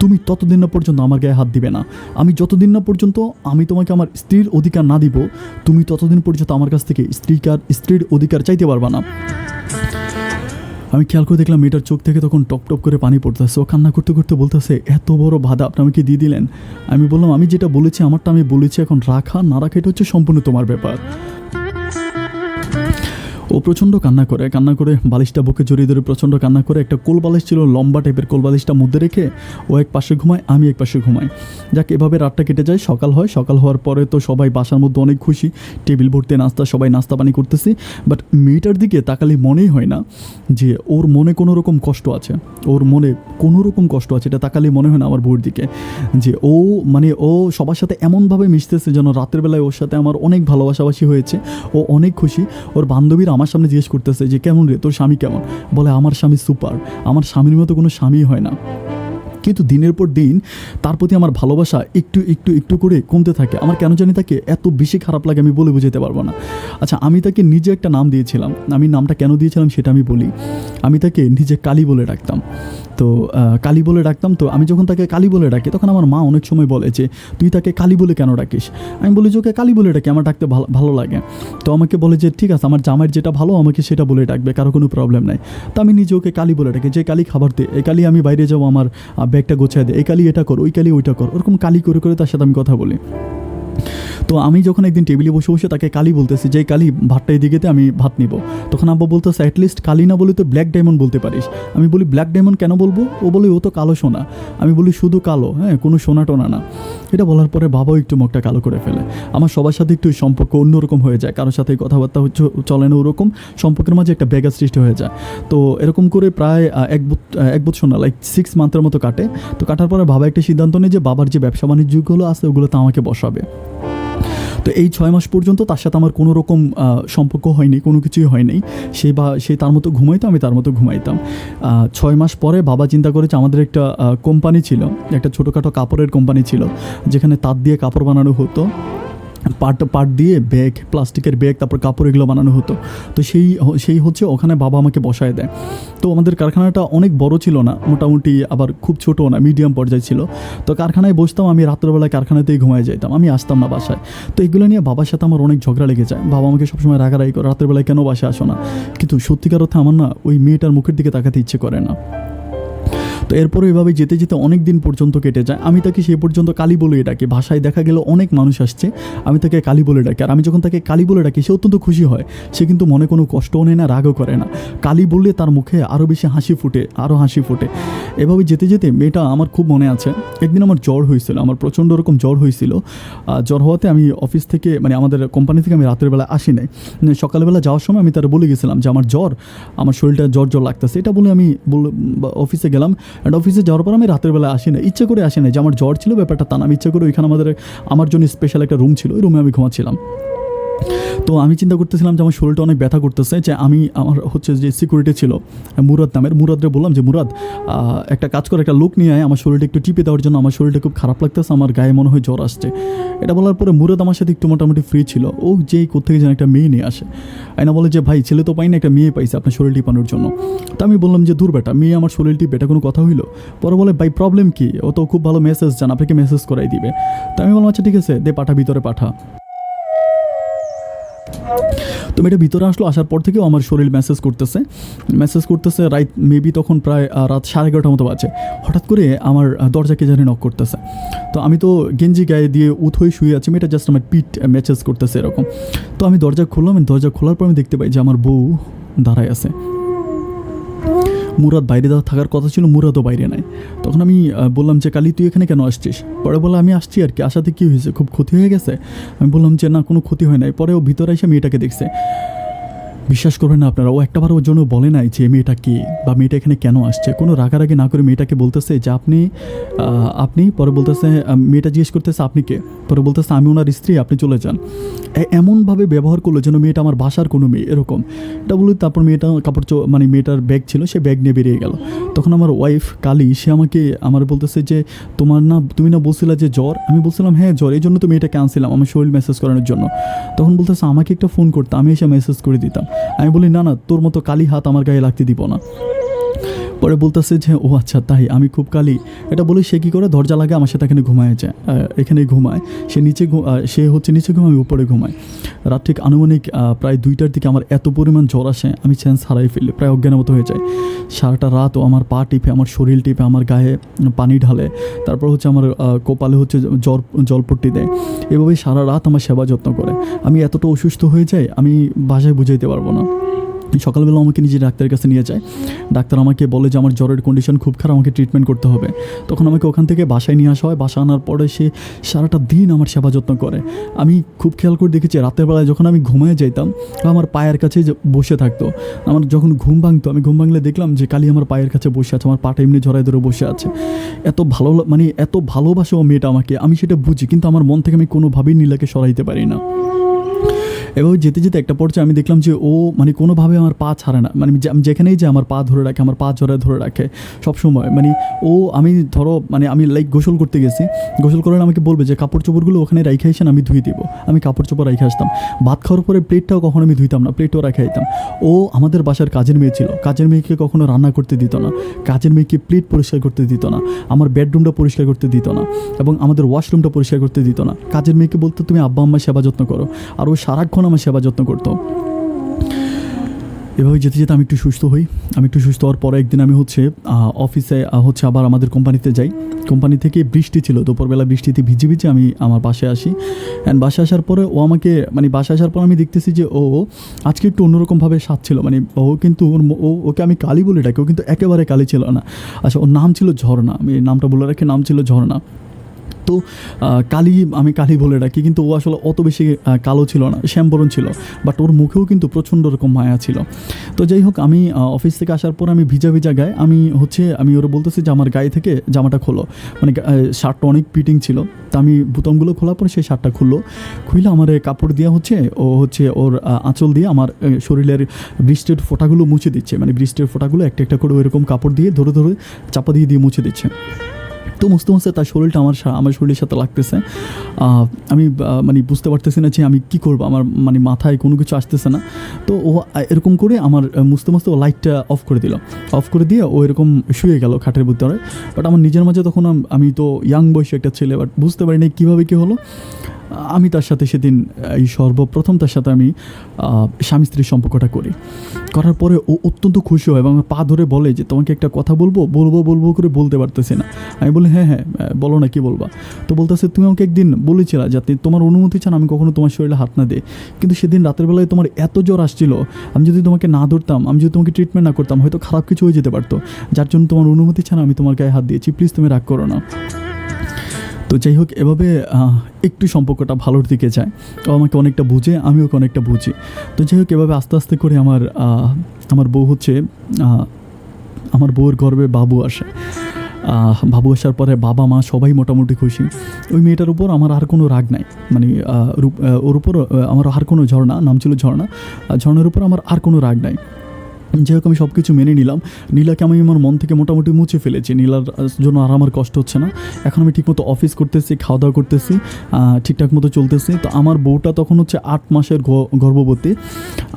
তুমি ততদিন না পর্যন্ত আমার গায়ে হাত দিবে না। আমি যতদিন না পর্যন্ত আমি তোমাকে আমার স্ত্রীর অধিকার না দিব, তুমি ততদিন পর্যন্ত আমার কাছ থেকে স্ত্রীর অধিকার চাইতে পারবা না। আমি খেয়াল করে দেখলাম মেয়েটার চোখ থেকে তখন টপ টপ করে পানি পড়তেছে, ও কান্না করতে করতে বলতেছে এত বড় বাধা আপনি আমাকে দিয়ে দিলেন। আমি বললাম আমি যেটা বলেছি আমারটা আমি বলেছি, এখন রাখা না রাখা এটা হচ্ছে সম্পূর্ণ তোমার ব্যাপার। ও প্রচণ্ড কান্না করে বালিশটা বুকে জড়িয়ে ধরে প্রচণ্ড কান্না করে, একটা কোল বালিশ ছিল লম্বা টাইপের, কোল বালিশটা মধ্যে রেখে ও এক পাশে ঘুমায়, আমি এক পাশে ঘুমাই। যাক এভাবে রাতটা কেটে যায়। সকাল হয়, সকাল হওয়ার পরে তো সবাই বাসার মধ্যে অনেক খুশি, টেবিল ভর্তি নাস্তা, সবাই নাস্তা পানি করতেছি। বাট মেয়েটার দিকে তাকালে মনেই হয় না যে ওর মনে কোনো রকম কষ্ট আছে, ওর মনে কোনো রকম কষ্ট আছে, এটা তাকালে মনে হয় না আমার বউর দিকে যে ও মানে ও সবার সাথে এমনভাবে মিশতেছে যেন রাতের বেলায় ওর সাথে আমার অনেক ভালোবাসাবাসি হয়েছে, ও অনেক খুশি। ওর বান্ধবীরা আমার সামনে জিজ্ঞেস করতেছে যে কেমন রে তোর স্বামী কেমন? বলে আমার স্বামী সুপার, আমার স্বামীর মতো কোনো স্বামী হয় না। কিন্তু দিনের পর দিন তার প্রতি আমার ভালোবাসা একটু একটু একটু করে কমতে থাকে। আমার কেন জানি তাকে এত বেশি খারাপ লাগে আমি বলে বোঝাতে পারবো না। আচ্ছা আমি তাকে নিজে একটা নাম দিয়েছিলাম, আমি নামটা কেন দিয়েছিলাম সেটা আমি বলি। আমি তাকে নিজে কালী বলে ডাকতাম। তো কালী বলে ডাকতাম। তো আমি যখন তাকে কালী বলে ডাকি তখন আমার মা অনেক সময় বলে যে তুই তাকে কালী বলে কেন ডাকিস? আমি বলি যে ওকে কালী বলে ডাকি, আমার ডাকতে ভালো লাগে। তো আমাকে বলে যে ঠিক আছে, আমার জামাইয়ের যেটা ভালো আমাকে সেটা বলে ডাকবে, কারো কোনো প্রবলেম নাই। তো আমি নিজে ওকে কালী বলে ডাকি, যে কালী খাবার দে, এই কালী আমি বাইরে যাবো আমার ব্যাগটা গোছায় দে, এই কালী এটা কর, ওই কালী ওইটা কর, ওরকম কালী করে করে তার সাথে আমি কথা বলি। তো আমি যখন একদিন টেবিলে বসে বসে তাকে কালী বলতেছি যে কালী ভাতটা এদিকেতে আমি ভাত নিব, তখন আব্বা বলতেছে অ্যাটলিস্ট কালী না বলে তো ব্ল্যাক ডায়মন্ড বলতে পারিস। আমি বলি ব্ল্যাক ডায়মন্ড কেন বলবো? ও বলে ও তো কালো সোনা। আমি বলি শুধু কালো, হ্যাঁ কোনো সোনা টোনা না। এটা বলার পরে বাবাও একটু মুখটা কালো করে ফেলে। আমার সবার সাথে একটু সম্পর্ক অন্যরকম হয়ে যায়, কারোর সাথে কথাবার্তা হচ্ছে চলে না ওরকম, সম্পর্কের মাঝে একটা ব্যাঘাত সৃষ্টি হয়ে যায়। তো এরকম করে প্রায় এক বছর না, লাইক 6 মান্থের মতো কাটে। তো কাটার পরে বাবা একটা সিদ্ধান্ত নেয় যে বাবার যে ব্যবসা বাণিজ্যগুলো আছে ওগুলোতে আমাকে বসাবে। তো এই 6 মাস পর্যন্ত তার সাথে আমার কোনো রকম সম্পর্ক হয়নি, কোনো কিছুই হয়নি। সে তার মতো ঘুমাইতো, আমি তার মতো ঘুমাইতাম। 6 মাস পরে বাবা চিন্তা করেছে, আমাদের একটা কোম্পানি ছিল, একটা ছোটোখাটো কাপড়ের কোম্পানি ছিল, যেখানে তাঁত দিয়ে কাপড় বানানো হতো, পাট দিয়ে ব্যাগ, প্লাস্টিকের ব্যাগ, তারপর কাপড় এগুলো বানানো হতো। তো সেই হচ্ছে ওখানে বাবা আমাকে বসায় দেয়। তো আমাদের কারখানাটা অনেক বড় ছিল না, মোটামুটি আবার খুব ছোটো না, মিডিয়াম পর্যায়ে ছিল। তো কারখানায় বসতাম, আমি রাত্রেবেলায় কারখানাতেই ঘুমায় যাইতাম, আমি আসতাম না বাসায়। তো এগুলো নিয়ে বাবার সাথে আমার অনেক ঝগড়া লেগে যায়। বাবা আমাকে সবসময় রাগারাগি করে, রাত্রেবেলায় কেন বাসায় আসো না? কিন্তু সত্যিকার অর্থে আমার না ওই মেয়েটার মুখের দিকে তাকাতে ইচ্ছে করে না। তো এরপরে এভাবে যেতে যেতে অনেক দিন পর্যন্ত কেটে যায়। আমি তাকে সেই পর্যন্ত কালী বলে ডাকি, ভাষায় দেখা গেল অনেক মানুষ আসছে, আমি তাকে কালী বলে ডাকি। আর আমি যখন তাকে কালী বলে ডাকি সে অত্যন্ত খুশি হয়, সে কিন্তু মনে কোনো কষ্টও নেয় না, রাগও করে না। কালী বললে তার মুখে আরও বেশি হাসি ফুটে। এভাবে যেতে যেতে মেয়েটা আমার খুব মনে আছে, একদিন আমার জ্বর হয়েছিল, আমার প্রচণ্ড রকম জ্বর হয়েছিল। জ্বর হওয়াতে আমি অফিস থেকে মানে আমাদের কোম্পানি থেকে আমি রাতের বেলা আসি নাই। সকালবেলা যাওয়ার সময় আমি তার বলে গেছিলাম যে আমার শরীরটা জ্বর লাগতেছে, এটা বলে আমি অফিসে গেলাম। অ্যান্ড অফিসে যাওয়ার পর আমি রাতের বেলা আসি না, ইচ্ছা করে আসি না, যে আমার জ্বর ছিল ব্যাপারটা তা না, আমি ইচ্ছা করে ওইখানে আমার জন্য স্পেশাল একটা রুম ছিল, ওই রুমে আমি ঘুমাচ্ছিলাম। তো আমি চিন্তা করতেছিলাম যে আমার শরীরটা অনেক ব্যথা করতেছে, যে আমি আমার হচ্ছে যে সিকিউরিটি ছিল মুরাদ নামের, মুরাদরে বললাম যে মুরাদ একটা কাজ করে একটা লোক নিয়ে আয়, আমার শরীরটা একটু টিপে দেওয়ার জন্য, আমার শরীরটা খুব খারাপ লাগতেছে, আমার গায়ে মনে হয় জ্বর আসছে। এটা বলার পরে মুরাদ আমার সাথে একটু মোটামুটি ফ্রি ছিল, ও যেই কোথেকে যেন একটা মেয়ে নিয়ে আসে, আয়না বলে যে ভাই ছেলে তো পাই না, একটা মেয়ে পাইছে আপনার শরীর টিপানোর জন্য। তো আমি বললাম যে দূর বেটা, মেয়ে আমার শরীর টিপে, এটা কোনো কথা হইলো? পরে বলে ভাই প্রবলেম কি, ও তো খুব ভালো মেসেজ জান, আপনাকে মেসেজ করাই দিবে। তো আমি বললাম আচ্ছা ঠিক আছে দে, পাঠা ভিতরে পাঠা। তো মেয়েটা ভিতরে আসলো, আসার পর থেকেও আমার শরীর মেসেজ করতেছে রাইট মেবি তখন প্রায় রাত 11:30 মতো বাজে। হঠাৎ করে আমার দরজাকে জানি নক করতেছে। তো আমি তো গেঞ্জি গায়ে দিয়ে হয়ে শুয়ে আছি, মেয়েটা জাস্ট আমার পিঠ মেসেজ করতেছে এরকম। তো আমি দরজা খুললাম, দরজা খোলার পর আমি দেখতে পাই যে আমার বউ দাঁড়ায় আছে। মুরাদ বাইরে থাকার কথা ছিল, মুরাদও বাইরে নাই। তখন আমি বললাম যে কালি তুই এখানে কেন আসছিস? পরে বলে আমি আসছি আর কি, আসাতে কী হয়েছে, খুব ক্ষতি হয়ে গেছে? আমি বললাম যে না কোনো ক্ষতি হয় নাই। পরে ও ভিতরে এসে মেয়েটাকে দেখছে। বিশ্বাস করবেন না আপনারা, ও একটাবার ওর জন্য বলে নাই যে মেয়েটা কে বা মেয়েটা এখানে কেন আসছে। কোনো রাগারাগি না করে মেয়েটাকে বলতেছে যে আপনি পরে বলতেছে, মেয়েটা জিজ্ঞেস করতেছে আপনি কে? পরে বলতেছে আমি ওনার স্ত্রী, আপনি চলে যান। এমনভাবে ব্যবহার করলো যেন মেয়েটা আমার বাসার কোনো মেয়ে এরকম। এটা বলি, তারপর মেয়েটা মানে মেয়েটার ব্যাগ ছিল, সে ব্যাগ নিয়ে বেরিয়ে গেল। তখন আমার ওয়াইফ কালি, সে আমার বলতেছে যে তুমি না বলছিলা যে জ্বর? আমি বলছিলাম হ্যাঁ জ্বর, এই জন্য তো মেয়েটাকে আনছিলাম আমার শরীর মেসেজ করানোর জন্য। তখন বলতেছে আমাকে একটা ফোন করতে, আমি এসে মেসেজ করে দিতাম। আমি বলি না তোর মতো কালি হাত আমার গায়ে লাগতে দিব না। পরে বলতেছে যে ও আচ্ছা তাই, আমি খুব কালি। এটা বলে সে কী করে দরজা লাগে আমার সাথে এখানে ঘুমায় যায়, এখানেই ঘুমায়। সে হচ্ছে নিচে ঘুমায়, আমি উপরে ঘুমায়। রাত ঠিক আনুমানিক প্রায় 2টার দিকে আমার এত পরিমাণ জ্বর আসে, আমি সেন্স হারাই ফেলি, প্রায় অজ্ঞানের মতো হয়ে যায়। সারাটা রাত ও আমার পা টিপে, আমার শরীর টিপে, আমার গায়ে পানি ঢালে, তারপর হচ্ছে আমার কপালে হচ্ছে জলপট্টি দেয়। এভাবেই সারা রাত আমার সেবা যত্ন করে। আমি এতটা অসুস্থ হয়ে যাই, আমি বাসায় বুঝাইতে পারবো না। সকালবেলা আমাকে নিজে ডাক্তারের কাছে নিয়ে যায়। ডাক্তার আমাকে বলে যে আমার জ্বরের কন্ডিশন খুব খারাপ, আমাকে ট্রিটমেন্ট করতে হবে। তখন আমাকে ওখান থেকে বাসায় নিয়ে আসা হয়। বাসা আনার পরে সে সারাটা দিন আমার সেবা যত্ন করে। আমি খুব খেয়াল করে দেখেছি, রাতের বেলায় যখন আমি ঘুমিয়ে যাইতাম, আমার পায়ের কাছে বসে থাকতো। আমার যখন ঘুম ভাঙতো, আমি ঘুম ভাঙলে দেখলাম যে কালি আমার পায়ের কাছে বসে আছে, আমার পাটা এমনি জড়ায় ধরে বসে আছে। এত ভালোবাসে ও মেয়েটা আমাকে, আমি সেটা বুঝি, কিন্তু আমার মন থেকে আমি কোনোভাবেই নীলাকে সরাইতে পারি না। এবার যেতে যেতে একটা পর্যায়ে আমি দেখলাম যে ও কোনোভাবে আমার পা ছাড়ে না, আমি যেখানেই যে আমার পা ধরে রাখে, আমার পা জড়ায় ধরে রাখে সবসময়। আমি গোসল করতে গেছি, গোসল করে আমাকে বলবে যে কাপড় চোপড়গুলো ওখানে রেখে আসেন, আমি ধুয়ে দিব। আমি কাপড় চোপড় রেখে আসতাম। ভাত খাওয়ার পরে প্লেটটাও কখনো আমি ধুইতাম না, প্লেটও রেখে দিতাম। ও আমাদের বাসার কাজের মেয়ে ছিল, কাজের মেয়েকে কখনো রান্না করতে দিত না, কাজের মেয়েকে প্লেট পরিষ্কার করতে দিত না, আমার বেডরুমটা পরিষ্কার করতে দিত না, এবং আমাদের ওয়াশরুমটা পরিষ্কার করতে দিত না। কাজের মেয়েকে বলতো তুমি আব্বা আম্মার সেবা যত্ন করো, আর ও সারাক্ষণ আমার সেবা যত্ন করতো। এভাবে যেতে যেতে আমি একটু সুস্থ হই। আমি একটু সুস্থ হওয়ার পরে একদিন আমি অফিসে আবার আমাদের কোম্পানিতে যাই। কোম্পানি থেকে বৃষ্টি ছিল, দুপুরবেলা বৃষ্টিতে ভিজে ভিজে আমি আমার বাসায় আসি। অ্যান্ড বাসায় আসার পরে ও আমাকে বাসায় আসার পর আমি দেখতেছি যে ও আজকে একটু অন্যরকমভাবে সাজছিল। ও কিন্তু ওকে আমি কালি বলে ডাকি, ও কিন্তু একেবারে কালি ছিল না। আচ্ছা, ওর নাম ছিল ঝর্ণা, আমি নামটা বলে রাখি, নাম ছিল ঝর্ণা। তো আমি কালি বলে ডাকি, কিন্তু ও আসলে অত বেশি কালো ছিল না, শ্যামবরণ ছিল, বাট ওর মুখেও কিন্তু প্রচণ্ড রকম মায়া ছিল। তো যাই হোক, আমি অফিস থেকে আসার পর আমি ভিজা গায়ে আমি ওরা বলতেছি যে আমার গায়ে থেকে জামাটা খোলো, শার্টটা অনেক ফিটিং ছিল। তো আমি বোতামগুলো খোলার পরে সেই শার্টটা খুলে আমার কাপড় দিয়ে ওর আঁচল দিয়ে আমার শরীরের বৃষ্টির ফোঁটাগুলো মুছে দিচ্ছে। বৃষ্টির ফোঁটাগুলো একটা একটা করে ওইরকম কাপড় দিয়ে ধরে ধরে চাপা দিয়ে মুছে দিচ্ছে। তো মুছতে তার শরীরটা আমার শরীরের সাথে লাগতেছে। আমি বুঝতে পারতেছি না যে আমি কী করবো, আমার মাথায় কোনো কিছু আসতেছে না। তো ও এরকম করে আমার মুছতে ও লাইটটা অফ করে দিয়ে ও এরকম শুয়ে গেল খাটের ভিতরে। বাট আমার নিজের মাঝে তখন আমি তো ইয়াং বয়সী একটা ছেলে, বাট বুঝতে পারিনি কীভাবে কী হলো। আমি তার সাথে সেদিন সর্বপ্রথম তার সাথে আমি স্বামী স্ত্রীর সম্পর্কটা করার পরে ও অত্যন্ত খুশি হয় এবং আমার পা ধরে বলে যে তোমাকে একটা কথা বলবো করে বলতে পারতেছি না। আমি বলি হ্যাঁ বলো না, কী বলবা? তো বলতেছে তুমি আমাকে একদিন বলেছিলা যাতে তোমার অনুমতি চান আমি কখনো তোমার শরীরে হাত না দিই, কিন্তু সেদিন রাতের বেলায় তোমার এত জ্বর আসছিল, আমি যদি তোমাকে না ধরতাম, আমি যদি তোমাকে ট্রিটমেন্ট না করতাম, হয়তো খারাপ কিছু হয়ে যেতে পারতো, যার জন্য তোমার অনুমতি ছাড়া আমি তোমার গায়ে হাত দিয়েছি, প্লিজ তুমি রাগ করো না। তো যাই হোক, এভাবে একটু সম্পর্কটা ভালোর দিকে যায়। ও আমাকে অনেকটা বুঝে, আমিও ওকে অনেকটা বুঝি। তো যাই হোক, এভাবে আস্তে আস্তে করে আমার বউ আমার বউয়ের গর্ভে বাবু আসে। বাবু আসার পরে বাবা মা সবাই মোটামুটি খুশি। ওই মেয়েটার উপর আমার আর কোনো রাগ নাই, মানে ওর উপর আমার আর কোনো ঝর্ণা, নাম ছিল ঝর্ণা, ঝর্ণার উপর আমার আর কোনো রাগ নাই। যাই হোক আমি সব কিছু মেনে নিলাম। নীলাকে আমি আমার মন থেকে মোটামুটি মুছে ফেলেছি, নীলার জন্য আর আমার কষ্ট হচ্ছে না। এখন আমি ঠিকমতো অফিস করতেছি, খাওয়া দাওয়া করতেছি, ঠিকঠাক মতো চলতেছি। তো আমার বউটা তখন হচ্ছে 8 মাসের গর্ভবতী।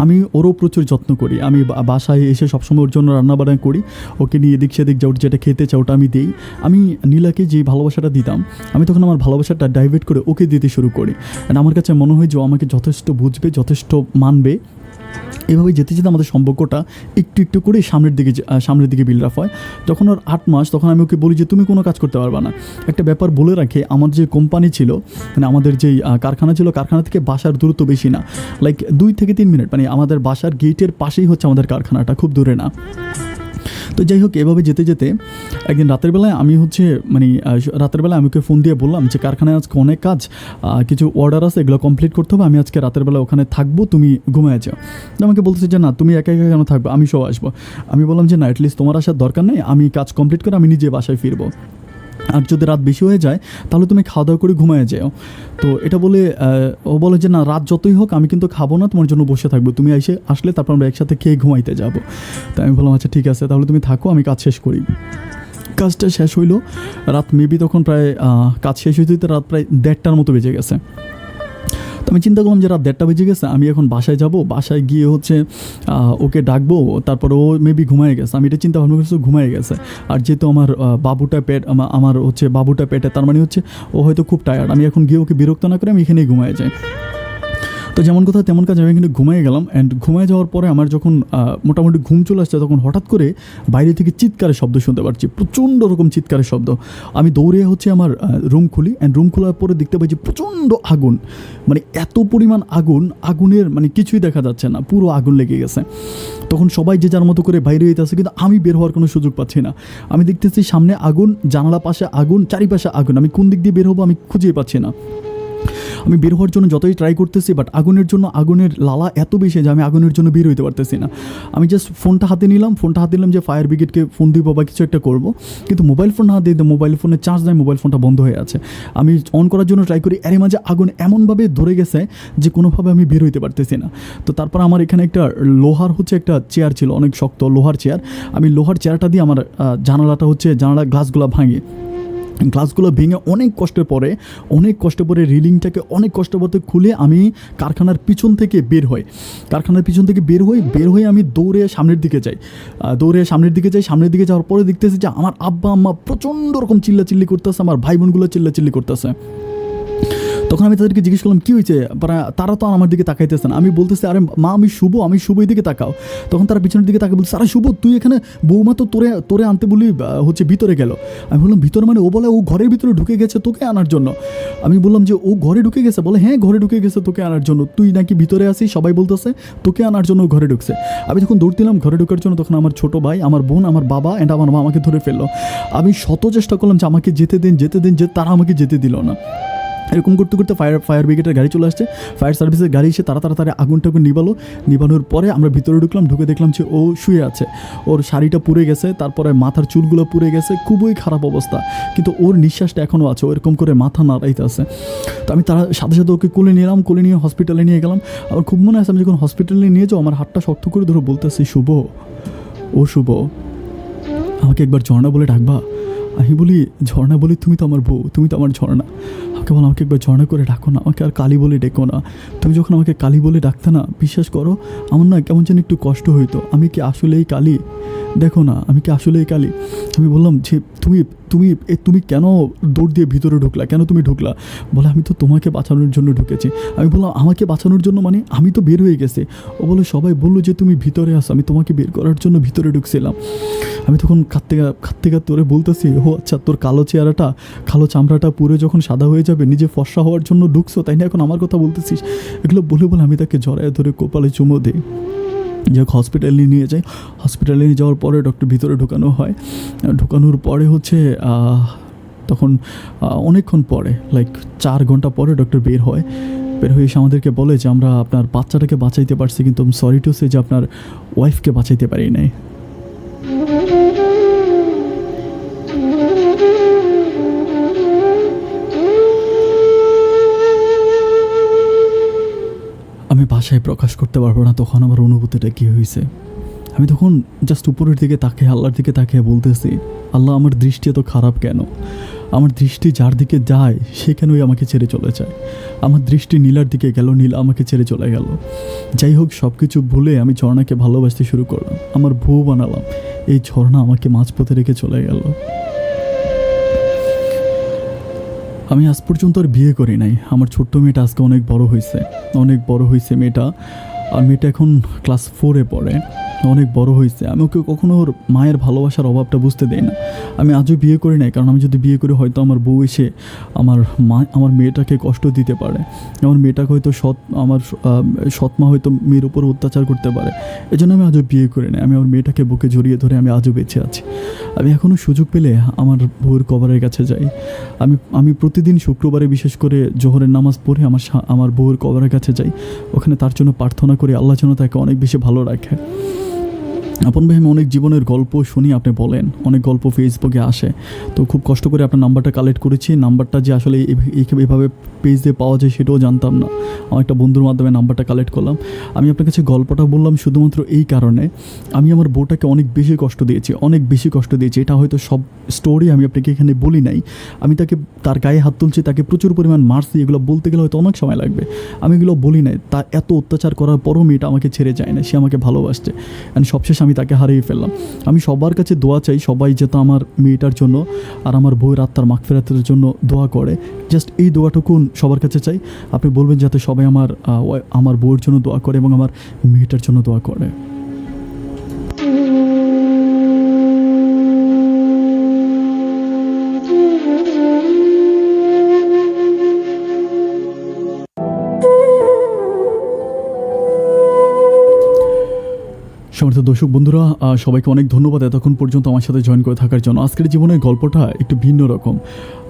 আমি ওরও প্রচুর যত্ন করি, আমি বাসায় এসে সবসময় ওর জন্য রান্নাবান্না করি, ওকে নিয়ে এদিক সেদিক যা ওর যেটা খেতে চাই ওটা আমি দিই। আমি নীলাকে যে ভালোবাসাটা দিতাম, আমি তখন আমার ভালোবাসাটা ডাইভার্ট করে ওকে দিতে শুরু করি। অ্যান্ড আমার কাছে মনে হয় যে ও আমাকে যথেষ্ট বুঝবে, যথেষ্ট মানবে। এভাবে যেতে যেতে আমাদের সম্পর্কটা একটু একটু করে সামনের দিকে বিল্ড আপ হয়। যখন ওর 8 মাস, তখন আমি ওকে বলি যে তুমি কোনো কাজ করতে পারবে না। একটা ব্যাপার বলে রাখে, আমার যে কোম্পানি ছিল, মানে আমাদের যেই কারখানা ছিল, কারখানা থেকে বাসার দূরত্ব বেশি না, লাইক 2 থেকে 3 মিনিট, মানে আমাদের বাসার গেটের পাশেই হচ্ছে আমাদের কারখানাটা, খুব দূরে না। তো যাই হোক, এভাবে যেতে যেতে একদিন রাতের বেলায় আমি হচ্ছে রাতের বেলায় আমি ওকে ফোন দিয়ে বললাম যে কারখানায় আজকে অনেক কাজ, কিছু অর্ডার আছে, এগুলো কমপ্লিট করতে হবে, আমি আজকে রাতের বেলা ওখানে থাকবো, তুমি ঘুমায় যাও। আমাকে বলতেছে যে না, তুমি একা একা কেন থাকবে, আমি সব আসবো। আমি বললাম যে না, অ্যাটলিস্ট তোমার আসার দরকার নেই, আমি কাজ কমপ্লিট করে আমি নিজে বাসায় ফিরবো। আর যদি রাত বেশি হয়ে যায় তাহলে তুমি খাওয়া দাওয়া করে ঘুমায় যাও। তো এটা বলে ও বলে যে না, রাত যতই হোক আমি কিন্তু খাবো না, তোমার জন্য বসে থাকবো, তুমি আসলে তারপর আমরা একসাথে খেয়ে ঘুমাইতে যাবো। তো আমি বললাম আচ্ছা ঠিক আছে, তাহলে তুমি থাকো, আমি কাজ শেষ করি। কাজটা শেষ হইলো রাত মেবি তখন প্রায় কাজ শেষ হইতে রাত প্রায় 1:30টার মতো বেজে গেছে। তো আমি চিন্তা করলাম যে রাত 1:30 বেজে গেছে, আমি এখন বাসায় যাব, বাসায় গিয়ে হচ্ছে ওকে ডাকবো, তারপর ও মেবি ঘুমায় গেছে, আমি এটা চিন্তা ভাবনা করছি ঘুমায় গেছে। আর যেহেতু আমার বাবুটা পেটে, তার মানে হচ্ছে ও হয়তো খুব টায়ার্ড, আমি এখন গিয়ে ওকে বিরক্ত না করে আমি এখানেই ঘুমায় যাই। তো যেমন কথা তেমন কাজ, আমি এখানে ঘুমিয়ে গেলাম। অ্যান্ড ঘুমিয়ে যাওয়ার পরে আমার যখন মোটামুটি ঘুম চলে আসছে, তখন হঠাৎ করে বাইরে থেকে চিৎকারের শব্দ শুনতে পাচ্ছি, প্রচণ্ড রকম চিৎকারের শব্দ। আমি দৌড়ে হচ্ছে আমার রুম খুলি, অ্যান্ড রুম খোলার পরে দেখতে পাচ্ছি প্রচণ্ড আগুন, মানে এত পরিমাণ আগুনের মানে কিছুই দেখা যাচ্ছে না, পুরো আগুন লেগে গেছে। তখন সবাই যে যার মতো করে বাইরে হইতেছে, কিন্তু আমি বের হওয়ার কোনো সুযোগ পাচ্ছি না। আমি দেখতেছি সামনে আগুন, জানালা পাশে আগুন, চারিপাশে আগুন, আমি কোন দিক দিয়ে বের হবো আমি খুঁজেই পাচ্ছি না। আমি বের হওয়ার জন্য যতই ট্রাই করতেছি, বাট আগুনের লালা এত বেশি যে আমি আগুনের জন্য বের হইতে পারতেছি না। আমি জাস্ট ফোনটা হাতে নিলাম যে ফায়ার ব্রিগেডকে ফোন দিব বা কিছু একটা করবো, কিন্তু মোবাইল ফোন হাতে দিতে মোবাইল ফোনে চার্জ দেয়, মোবাইল ফোনটা বন্ধ হয়ে আছে। আমি অন করার জন্য ট্রাই করি, এর মাঝে আগুন এমনভাবে ধরে গেছে যে কোনোভাবে আমি বের হইতে পারতেছি না। তো তারপর আমার এখানে একটা লোহার একটা চেয়ার ছিল, অনেক শক্ত লোহার চেয়ার। আমি লোহার চেয়ারটা দিয়ে আমার জানালা গ্লাসগুলো গ্লাসগুলো ভেঙে অনেক কষ্টে পরে রিলিংটাকে অনেক কষ্ট করতে খুলে আমি কারখানার পিছন থেকে বের হই আমি দৌড়ে সামনের দিকে যাই। সামনের দিকে যাওয়ার পরে দেখতেছি যে আমার আব্বা আম্মা প্রচণ্ড রকম চিল্লাচিল্লি করতেছে, আমার ভাই বোনগুলো চিল্লাচিল্লি করতেছে। তখন আমি তাদেরকে জিজ্ঞেস করলাম কী হয়েছে, তারা তো আমার দিকে তাকাইতেছে না। আমি বলতেছি আরে মা, আমি শুভ দিকে তাকাও। তখন তারা পিছনের দিকে তাকে বলছে আরে শুভ, তুই এখানে, বৌমা তো তোরে আনতে বলি ভিতরে গেল। আমি বললাম ভিতরে মানে? ও বলে ও ঘরের ভিতরে ঢুকে গেছে তোকে আনার জন্য। আমি বললাম যে ও ঘরে ঢুকে গেছে? বলে হ্যাঁ ঘরে ঢুকে গেছে তোকে আনার জন্য, তুই নাকি ভিতরে আসিস, সবাই বলতেছে তোকে আনার জন্য ঘরে ঢুকছে। আমি যখন দৌড় দিলাম ঘরে ঢোকার জন্য, তখন আমার ছোটো ভাই, আমার বোন, আমার বাবা অ্যান্ড আমার মা আমাকে ধরে ফেললো। আমি শত চেষ্টা করলাম যে আমাকে যেতে দিন, যে তারা আমাকে যেতে দিল না। এরকম করতে করতে ফায়ার ব্রিগেডের গাড়ি চলে আসছে, ফায়ার সার্ভিসের গাড়ি এসে তাড়াতাড়ি আগুনটাকে নিবানোর পরে আমরা ভিতরে ঢুকে দেখলাম যে ও শুয়ে আছে, ওর শাড়িটা পুড়ে গেছে, তারপরে মাথার চুলগুলো পুড়ে গেছে, খুবই খারাপ অবস্থা, কিন্তু ওর নিঃশ্বাসটা এখনও আছে, ও এরকম করে মাথা নাড়াইতে আছে। তো আমি তার সাথে ওকে কোলে নিয়ে হসপিটালে নিয়ে গেলাম। আমার খুব মনে আছে, আমি যখন হসপিটালে নিয়ে যাও আমার হাতটা শক্ত করে ধরে বলতেছি শুভ আমাকে একবার ঝর্ণা বলে ডাকবা। আমি বলি ঝর্ণা বলি, তুমি তো আমার বউ, তুমি তো আমার ঝর্ণা। আমাকে বলো আমাকে একবার ঝর্ণা করে ডাকো না, আমাকে আর কালী বলে ডেকো না। তুমি যখন আমাকে কালী বলে ডাকতে না, বিশ্বাস করো আমার না কেমন যেন একটু কষ্ট হইতো। আমি কি আসলেই কালী? দেখো না আমি কি আসলেই কালী? আমি বললাম যে তুমি কেন দৌড় দিয়ে ভিতরে ঢুকলা, কেন তুমি ঢুকলা? বলে আমি তো তোমাকে বাঁচানোর জন্য ঢুকেছি। আমি বললাম আমাকে বাঁচানোর জন্য মানে? আমি তো বের হয়ে গেছি। ও বলে সবাই বললো যে তুমি ভিতরে আসো, আমি তোমাকে বের করার জন্য ভিতরে ঢুকছিলাম। আমি তখন খাটতে ওরে বলতেছি ও আচ্ছা, তোর কালো চামড়াটা পুরো যখন সাদা হয়ে যাবে, নিজে ফর্সা হওয়ার জন্য ঢুকছো তাই না, এখন আমার কথা বলতেছিস? এগুলো বলে আমি তাকে জড়ায় ধরে কপালে চুমো দিই। যাক হসপিটালে নিয়ে যাই, হসপিটালে নিয়ে যাওয়ার পরে ডক্টর ভিতরে ঢোকানোর পরে তখন অনেকক্ষণ পরে, লাইক 4 ঘন্টা পরে ডক্টর বের হয়ে এসে আমাদেরকে বলে যে আমরা আপনার বাচ্চাটাকে বাঁচাইতে পারছি, কিন্তু আমি সরি টু সে যে আপনার ওয়াইফকে বাঁচাইতে পারি নাই। ভাষায় প্রকাশ করতে পারবো না তখন আমার অনুভূতিটা কী হয়েছে। আমি তখন জাস্ট উপরের দিকে তাকিয়ে আল্লাহর দিকে তাকিয়ে বলতেছি, আল্লাহ আমার দৃষ্টি এত খারাপ কেন? আমার দৃষ্টি যার দিকে যায় সে কেনই আমাকে ছেড়ে চলে যায়? আমার দৃষ্টি নীলার দিকে গেল, নীলা আমাকে ছেড়ে চলে গেল। যাই হোক, সব কিছু ভুলে আমি ঝর্ণাকে ভালোবাসতে শুরু করলাম, আমার বউ বানালাম। এই ঝর্ণা আমাকে মাঝপথে রেখে চলে গেল। আমি আজ পর্যন্ত আর বিয়ে করি নাই। আমার ছোট্ট মেয়েটা আজকে অনেক বড় হয়েছে মেয়েটা। আর মেয়েটা এখন ক্লাস 4-এ পড়ে, অনেক বড় হয়েছে। আমি ওকে কখনো ওর মায়ের ভালোবাসার অভাবটা বুঝতে দেই না। আমি আজও বিয়ে করি নাই, কারণ আমি যদি বিয়ে করি হয়তো আমার বউ এসে আমার মেয়েটাকে কষ্ট দিতে পারে। আমার মেয়েটাকে হয়তো আমার সৎমা হয়তো মেয়ের উপর অত্যাচার করতে পারে। এই জন্য আমি আজও বিয়ে করি নাই। আমি আমার মেয়েটাকে বুকে জড়িয়ে ধরে আমি আজও বেঁচে আছি। আমি এখনও সুযোগ পেলে আমার বউয়ের কবরের কাছে যাই। আমি প্রতিদিন শুক্রবারে বিশেষ করে জোহরের নামাজ পড়ে আমার বউয়ের কবরের কাছে যাই। ওখানে তার জন্য প্রার্থনা করি আল্লাহ যেন তাকে অনেক বেশি ভালো রাখে। আপন ভাই, আমি অনেক জীবনের গল্প শুনি, আপনি বলেন অনেক গল্প ফেসবুকে আসে, তো খুব কষ্ট করে আপনার নাম্বারটা কালেক্ট করেছি। নাম্বারটা যে আসলে এইভাবে পেজ দিয়ে পাওয়া যায় সেটাও জানতাম না। আমার একটা বন্ধুর মাধ্যমে নাম্বারটা কালেক্ট করলাম। আমি আপনার কাছে গল্পটা বললাম শুধুমাত্র এই কারণে, আমি আমার বউটাকে অনেক বেশি কষ্ট দিয়েছি। এটা হয়তো সব স্টোরি আমি আপনাকে এখানে বলি নাই। আমি তার গায়ে হাত তুলছি, তাকে প্রচুর পরিমাণ মারছি, এগুলো বলতে গেলে হয়তো অনেক সময় লাগবে। আমি এগুলো বলি নাই। তা এত অত্যাচার করার পরও মেয়েটা আমাকে ছেড়ে যায় না, সে আমাকে ভালোবাসছে। অ্যান্ড সবশেষ আমি তাকে হারিয়ে ফেললাম। আমি সবার কাছে দোয়া চাই, সবাই যাতে আমার মেয়েটার জন্য আর আমার বউয়ের আত্মার মাগফিরাতের জন্য দোয়া করে। জাস্ট এই দোয়াটুকুন সবার কাছে চাই। আপনি বলবেন যাতে সবাই আমার বউয়ের জন্য দোয়া করে এবং আমার মেয়েটার জন্য দোয়া করে। সমর্থ দর্শক বন্ধুরা, সবাইকে অনেক ধন্যবাদ এতক্ষণ পর্যন্ত আমার সাথে জয়েন করে থাকার জন্য। আজকের জীবনের গল্পটা একটু ভিন্ন রকম।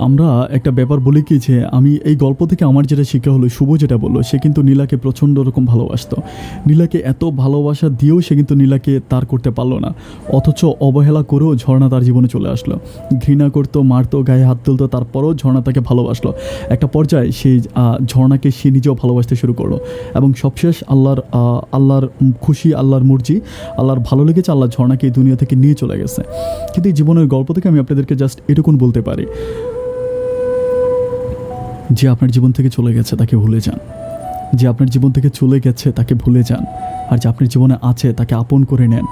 আমরা একটা ব্যাপার বলি কি, যে আমি এই গল্প থেকে আমার যেটা শিক্ষা হলো, শুভ যেটা বললো, সে কিন্তু নীলাকে প্রচণ্ড রকম ভালোবাসতো। নীলাকে এত ভালোবাসা দিয়েও সে কিন্তু নীলাকে তার করতে পারলো না, অথচ অবহেলা করেও ঝর্ণা তার জীবনে চলে আসলো। ঘৃণা করতো, মারতো, গায়ে হাত তুলতো, তারপরও ঝর্ণা তাকে ভালোবাসলো। একটা পর্যায়ে সেই ঝর্ণাকে সে নিজেও ভালোবাসতে শুরু করলো এবং সবশেষ আল্লাহর খুশি, আল্লাহর মর্জি, আল্লাহর ভালো লেগেছে, আল্লাহ ঝর্ণাকে এই দুনিয়া থেকে নিয়ে চলে গেছে। কিন্তু এই জীবনের গল্প থেকে আমি আপনাদেরকে জাস্ট এটুকুন বলতে পারি, যে আপনার জীবন থেকে চলে গেছে তাকে ভুলে যান। যে আপনার জীবন থেকে চলে গেছে তাকে ভুলে যান, আর যে আপনার জীবনে আছে তাকে আপন করে নেন।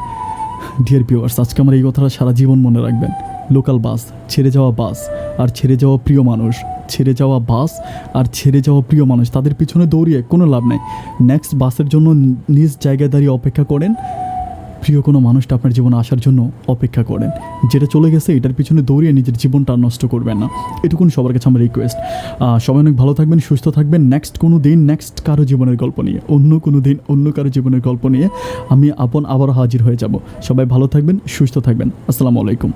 ডিয়ার ভিউয়ার্স, আজকে আমার এই কথাটা সারা জীবন মনে রাখবেন। লোকাল বাস, ছেড়ে যাওয়া বাস আর ছেড়ে যাওয়া প্রিয় মানুষ, তাদের পিছনে দৌড়িয়ে কোনো লাভ নেই। নেক্সট বাসের জন্য নিজ জায়গায় দাঁড়িয়ে অপেক্ষা করেন। প্রিয় কোনো মানুষটা আপনার জীবনে আসার জন্য অপেক্ষা করেন। যেটা চলে গেছে এটার পিছনে দৌড়িয়ে নিজের জীবনটা নষ্ট করবেন না। এটুকুন সবার কাছে আমার রিকোয়েস্ট। সবাই অনেক ভালো থাকবেন, সুস্থ থাকবেন। নেক্সট কোনো দিন কারো জীবনের গল্প নিয়ে, অন্য কারো জীবনের গল্প নিয়ে আমি আবারও হাজির হয়ে যাব। সবাই ভালো থাকবেন, সুস্থ থাকবেন। আসসালামু আলাইকুম।